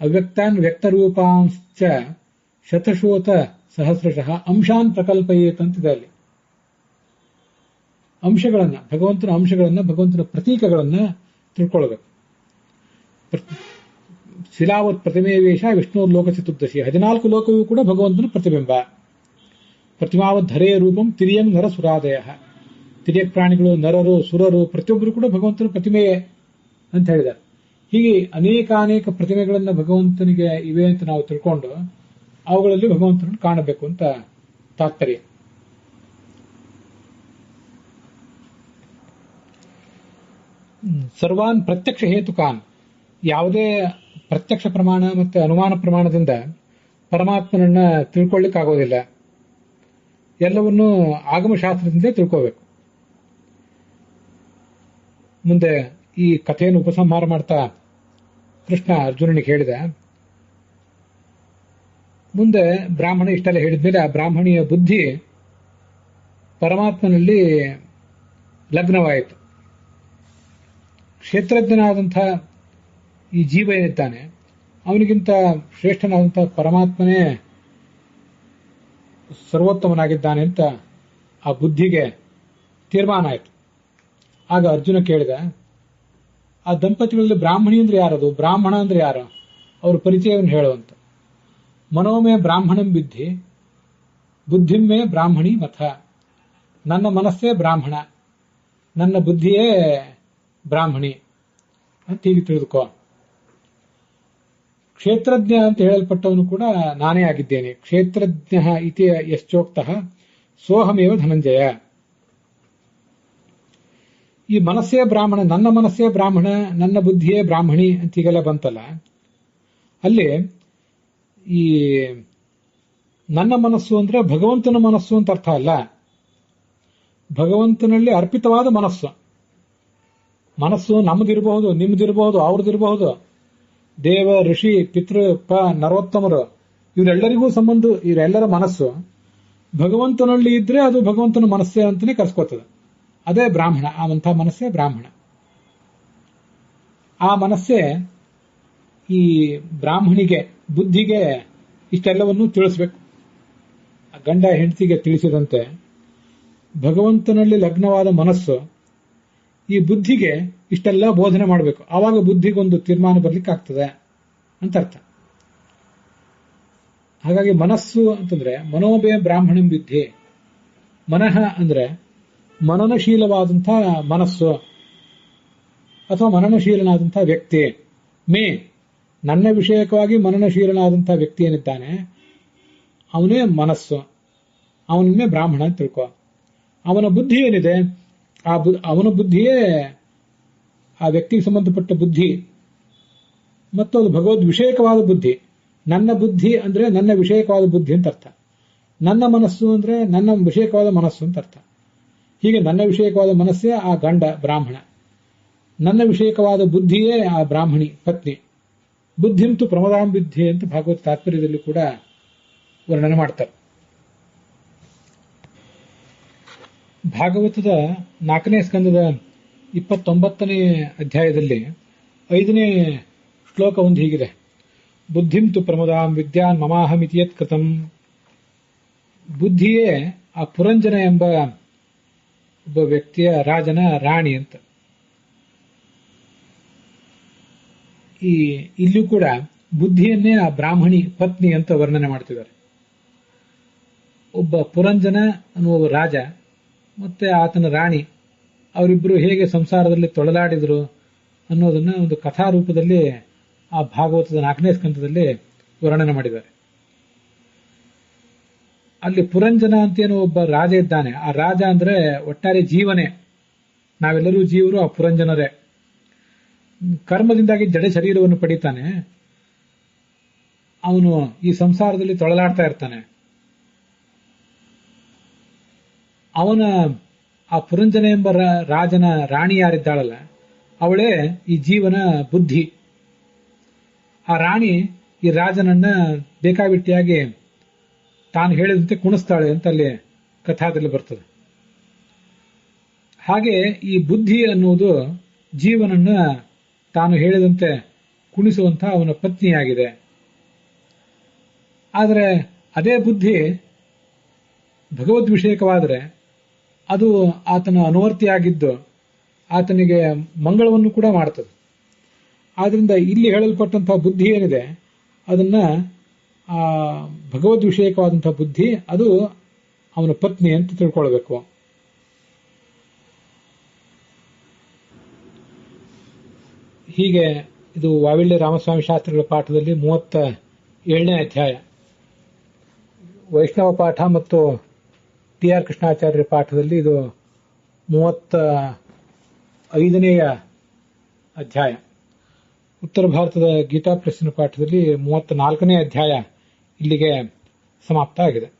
ಅವ್ಯಕ್ತಾನ್ ವ್ಯಕ್ತರೂಪಾಂಶ್ಚ ಶತಶೋತ ಸಹಸ್ರಶಃ ಅಂಶಾನ್ ಪ್ರಕಲ್ಪಯೇತ್ ಅಂತಿದೆ ಅಲ್ಲಿ. ಅಂಶಗಳನ್ನ, ಭಗವಂತನ ಅಂಶಗಳನ್ನ, ಭಗವಂತನ ಪ್ರತೀಕಗಳನ್ನ ತಿಳ್ಕೊಳ್ಬೇಕು. ಶಿಲಾವತ್ ಪ್ರತಿಮೆ ವೇಷ ವಿಷ್ಣು ಲೋಕ ಚತುರ್ದಶಿ 14 ಲೋಕವೂ ಕೂಡ ಭಗವಂತನ ಪ್ರತಿಬಿಂಬ. ಪ್ರತಿಮಾವತ್ ಧರೆಯ ರೂಪಂ ತಿರಿಯಂ ನರ ಸುರಾದಯ. ತಿರಿಯ ಪ್ರಾಣಿಗಳು, ನರರು, ಸುರರು ಪ್ರತಿಯೊಬ್ಬರು ಕೂಡ ಭಗವಂತನ ಪ್ರತಿಮೆಯೇ ಅಂತ ಹೇಳಿದ್ದಾರೆ. ಹೀಗೆ ಅನೇಕ ಪ್ರತಿಮೆಗಳನ್ನು ಭಗವಂತನಿಗೆ ಇವೆ ಅಂತ ನಾವು ತಿಳ್ಕೊಂಡು ಅವುಗಳಲ್ಲಿ ಭಗವಂತನನ್ನು ಕಾಣಬೇಕು ಅಂತ ತಾತ್ಪರ್ಯ. ಸರ್ವಾನ್ ಪ್ರತ್ಯಕ್ಷ ಹೇತುಕಾನ್, ಯಾವುದೇ ಪ್ರತ್ಯಕ್ಷ ಪ್ರಮಾಣ ಮತ್ತು ಅನುಮಾನ ಪ್ರಮಾಣದಿಂದ ಪರಮಾತ್ಮನನ್ನ ತಿಳ್ಕೊಳ್ಳಿಕ್ಕಾಗೋದಿಲ್ಲ. ಎಲ್ಲವನ್ನೂ ಆಗಮಶಾಸ್ತ್ರದಿಂದ ತಿಳ್ಕೋಬೇಕು. ಮುಂದೆ ಈ ಕಥೆಯನ್ನು ಉಪಸಂಹಾರ ಮಾಡ್ತಾ ಕೃಷ್ಣ ಅರ್ಜುನನಿಗೆ ಹೇಳಿದ. ಮುಂದೆ ಬ್ರಾಹ್ಮಣ ಇಷ್ಟೆಲ್ಲ ಹೇಳಿದ್ಮೇಲೆ ಆ ಬ್ರಾಹ್ಮಣಿಯ ಬುದ್ಧಿ ಪರಮಾತ್ಮನಲ್ಲಿ ಲಗ್ನವಾಯಿತು. ಕ್ಷೇತ್ರಜ್ಞನಾದಂಥ ಈ ಜೀವ ಏನಿದ್ದಾನೆ ಅವನಿಗಿಂತ ಶ್ರೇಷ್ಠನಾದಂಥ ಪರಮಾತ್ಮನೇ ಸರ್ವೋತ್ತಮನಾಗಿದ್ದಾನೆ ಅಂತ ಆ ಬುದ್ಧಿಗೆ ತೀರ್ಮಾನ ಆಯಿತು. ಆಗ ಅರ್ಜುನ ಕೇಳಿದ, ಆ ದಂಪತಿಗಳಲ್ಲಿ ಬ್ರಾಹ್ಮಣಿ ಅಂದ್ರೆ ಯಾರದು, ಬ್ರಾಹ್ಮಣ ಅಂದ್ರೆ ಯಾರು, ಅವ್ರ ಪರಿಚಯವನ್ನು ಹೇಳುವಂತ. ಮನೋಮೇ ಬ್ರಾಹ್ಮಣಂ ಬಿದ್ಧಿ ಬುದ್ಧಿಮೇ ಬ್ರಾಹ್ಮಣಿ ಮಥ. ನನ್ನ ಮನಸ್ಸೇ ಬ್ರಾಹ್ಮಣ, ನನ್ನ ಬುದ್ಧಿಯೇ ಬ್ರಾಹ್ಮಣಿ ಅಂತ ಹೀಗೆ ತಿಳಿದುಕೋ. ಕ್ಷೇತ್ರಜ್ಞ ಅಂತ ಹೇಳಲ್ಪಟ್ಟವನು ಕೂಡ ನಾನೇ ಆಗಿದ್ದೇನೆ. ಕ್ಷೇತ್ರಜ್ಞ ಇತಿ ಯಶ್ಚೋಕ್ತಃ ಸೋಹಮೇವ ಧನಂಜಯ. ಈ ಮನಸ್ಸೇ ಬ್ರಾಹ್ಮಣ, ನನ್ನ ಮನಸ್ಸೇ ಬ್ರಾಹ್ಮಣ, ನನ್ನ ಬುದ್ಧಿಯೇ ಬ್ರಾಹ್ಮಣಿ ಅಂತ ಹೀಗೆಲ್ಲ ಬಂತಲ್ಲ, ಅಲ್ಲಿ ಈ ನನ್ನ ಮನಸ್ಸು ಅಂದ್ರೆ ಭಗವಂತನ ಮನಸ್ಸು ಅಂತ ಅರ್ಥ ಅಲ್ಲ. ಭಗವಂತನಲ್ಲಿ ಅರ್ಪಿತವಾದ ಮನಸ್ಸು. ಮನಸ್ಸು ನಮ್ಮದಿರಬಹುದು, ನಿಮ್ದಿರಬಹುದು, ಅವ್ರದಿರಬಹುದು. ದೇವ, ಋಷಿ, ಪಿತೃ, ನರೋತ್ತಮರು ಇವರೆಲ್ಲರಿಗೂ ಸಂಬಂಧ, ಇವರೆಲ್ಲರ ಮನಸ್ಸು ಭಗವಂತನಲ್ಲಿ ಇದ್ರೆ ಅದು ಭಗವಂತನ ಮನಸ್ಸೇ ಅಂತಾನೆ ಕರ್ಸ್ಕೋತದೆ. ಅದೇ ಬ್ರಾಹ್ಮಣ, ಆವಂಥ ಮನಸ್ಸೇ ಬ್ರಾಹ್ಮಣ. ಆ ಮನಸ್ಸೇ ಈ ಬ್ರಾಹ್ಮಣಿಗೆ, ಬುದ್ಧಿಗೆ ಇಷ್ಟೆಲ್ಲವನ್ನೂ ತಿಳಿಸ್ಬೇಕು. ಗಂಡ ಹೆಂಡತಿಗೆ ತಿಳಿಸಿದಂತೆ ಭಗವಂತನಲ್ಲಿ ಲಗ್ನವಾದ ಮನಸ್ಸು ಈ ಬುದ್ಧಿಗೆ ಇಷ್ಟೆಲ್ಲ ಬೋಧನೆ ಮಾಡಬೇಕು. ಆವಾಗ ಬುದ್ಧಿಗೊಂದು ತೀರ್ಮಾನ ಬರ್ಲಿಕ್ಕೆ ಆಗ್ತದೆ ಅಂತ ಅರ್ಥ. ಹಾಗಾಗಿ ಮನಸ್ಸು ಅಂತಂದ್ರೆ ಮನೋಬೇ ಬ್ರಾಹ್ಮಣಂ ವಿದ್ಯೆ. ಮನಃ ಅಂದ್ರೆ ಮನನಶೀಲವಾದಂತಹ ಮನಸ್ಸು ಅಥವಾ ಮನನಶೀಲನಾದಂತಹ ವ್ಯಕ್ತಿ. ಮೇ ನನ್ನ ವಿಷಯಕವಾಗಿ ಮನನಶೀಲನಾದಂತಹ ವ್ಯಕ್ತಿ ಏನಿದ್ದಾನೆ ಅವನೇ ಮನಸ್ಸು, ಅವನನ್ನೇ ಬ್ರಾಹ್ಮಣ ಅಂತ ತಿಳ್ಕೊ. ಅವನ ಬುದ್ಧಿ ಏನಿದೆ ಅವನ ಬುದ್ಧಿಯೇ ಆ ವ್ಯಕ್ತಿಗೆ ಸಂಬಂಧಪಟ್ಟ ಬುದ್ಧಿ ಮತ್ತು ಅದು ಭಗವದ್ ವಿಷಯಕವಾದ ಬುದ್ಧಿ. ನನ್ನ ಬುದ್ಧಿ ಅಂದ್ರೆ ನನ್ನ ವಿಷಯಕವಾದ ಬುದ್ಧಿ ಅಂತ ಅರ್ಥ. ನನ್ನ ಮನಸ್ಸು ಅಂದ್ರೆ ನನ್ನ ವಿಷಯಕವಾದ ಮನಸ್ಸು ಅಂತ ಅರ್ಥ. ಹೀಗೆ ನನ್ನ ವಿಷಯಕವಾದ ಮನಸ್ಸೇ ಆ ಗಂಡ ಬ್ರಾಹ್ಮಣ, ನನ್ನ ವಿಷಯಕವಾದ ಬುದ್ಧಿಯೇ ಆ ಬ್ರಾಹ್ಮಣಿ ಪತ್ನಿ. ಬುದ್ಧಿಂತು ಪ್ರಮದಾಂ ವಿದ್ಯೆ ಅಂತ ಭಾಗವತ ತಾತ್ಪರ್ಯದಲ್ಲಿ ಕೂಡ ವರ್ಣನೆ ಮಾಡ್ತಾರೆ. ಭಾಗವತದ 4ನೇ ಸ್ಕಂದದ 29ನೇ ಅಧ್ಯಾಯದಲ್ಲಿ 5ನೇ ಶ್ಲೋಕ ಒಂದು ಹೀಗಿದೆ. ಬುದ್ಧಿಂತು ಪ್ರಮದಾಂ ವಿದ್ಯಾನ್ ಮಮಾಹಮಿತಿ ಯತ್ ಕೃತಂ. ಬುದ್ಧಿಯೇ ಆ ಪುರಂಜನ ಎಂಬ ಒಬ್ಬ ವ್ಯಕ್ತಿಯ, ರಾಜನ ರಾಣಿ ಅಂತ. ಇಲ್ಲೂ ಕೂಡ ಬುದ್ಧಿಯನ್ನೇ ಆ ಬ್ರಾಹ್ಮಣಿ ಪತ್ನಿ ಅಂತ ವರ್ಣನೆ ಮಾಡ್ತಿದ್ದಾರೆ. ಒಬ್ಬ ಪುರಂಜನ ಅನ್ನುವ ರಾಜ ಮತ್ತೆ ಆತನ ರಾಣಿ ಅವರಿಬ್ಬರು ಹೇಗೆ ಸಂಸಾರದಲ್ಲಿ ತೊಳಲಾಡಿದ್ರು ಅನ್ನೋದನ್ನ ಒಂದು ಕಥಾರೂಪದಲ್ಲಿ ಆ ಭಾಗವತದ 4ನೇ ಸ್ಕಂದದಲ್ಲಿ ವರ್ಣನೆ ಮಾಡಿದ್ದಾರೆ. ಅಲ್ಲಿ ಪುರಂಜನ ಅಂತೇನೋ ಒಬ್ಬ ರಾಜ ಇದ್ದಾನೆ. ಆ ರಾಜ ಅಂದ್ರೆ ಒಟ್ಟಾರೆ ಜೀವನೇ, ನಾವೆಲ್ಲರೂ ಜೀವರು ಆ ಪುರಂಜನರೇ. ಕರ್ಮದಿಂದಾಗಿ ಜಡ ಶರೀರವನ್ನು ಪಡಿತಾನೆ. ಅವನು ಈ ಸಂಸಾರದಲ್ಲಿ ತೊಳಲಾಡ್ತಾ ಇರ್ತಾನೆ. ಅವನ ಆ ಪುರಂಜನ ಎಂಬ ರಾಜನ ರಾಣಿ ಯಾರಿದ್ದಾಳಲ್ಲ ಅವಳೇ ಈ ಜೀವನ ಬುದ್ಧಿ. ಆ ರಾಣಿ ಈ ರಾಜನನ್ನ ಬೇಕಾಬಿಟ್ಟಿಯಾಗಿ ತಾನು ಹೇಳಿದಂತೆ ಕುಣಿಸ್ತಾಳೆ ಅಂತ ಅಲ್ಲಿ ಕಥಾದಲ್ಲಿ ಬರ್ತದೆ. ಹಾಗೆ ಈ ಬುದ್ಧಿ ಅನ್ನುವುದು ಜೀವನನ್ನ ತಾನು ಹೇಳಿದಂತೆ ಕುಣಿಸುವಂತಹ ಅವನ ಪತ್ನಿಯಾಗಿದೆ. ಆದರೆ ಅದೇ ಬುದ್ಧಿ ಭಗವದ್ ವಿಷಯಕವಾದರೆ ಅದು ಆತನ ಅನುವರ್ತಿಯಾಗಿದ್ದು ಆತನಿಗೆ ಮಂಗಳವನ್ನು ಕೂಡ ಮಾಡ್ತದೆ. ಆದ್ರಿಂದ ಇಲ್ಲಿ ಹೇಳಲ್ಪಟ್ಟಂತಹ ಬುದ್ಧಿ ಏನಿದೆ ಅದನ್ನ ಭಗವದ್ ವಿಷಯಕವಾದಂತಹ ಬುದ್ಧಿ ಅದು ಅವನ ಪತ್ನಿ ಅಂತ ತಿಳ್ಕೊಳ್ಬೇಕು. ಹೀಗೆ ಇದು ವಾವಿಳ್ಯ ರಾಮಸ್ವಾಮಿ ಶಾಸ್ತ್ರಿಗಳ ಪಾಠದಲ್ಲಿ 37ನೇ ಅಧ್ಯಾಯ. ವೈಷ್ಣವ ಪಾಠ ಮತ್ತು ಟಿ ಆರ್ ಕೃಷ್ಣಾಚಾರ್ಯರ ಪಾಠದಲ್ಲಿ ಇದು 35ನೇಯ ಅಧ್ಯಾಯ. ಉತ್ತರ ಭಾರತದ ಗೀತಾ ಪ್ರೆಸ್ಸಿನ ಪಾಠದಲ್ಲಿ 34ನೇ ಅಧ್ಯಾಯ ಇಲ್ಲಿಗೆ ಸಮಾಪ್ತ ಆಗಿದೆ.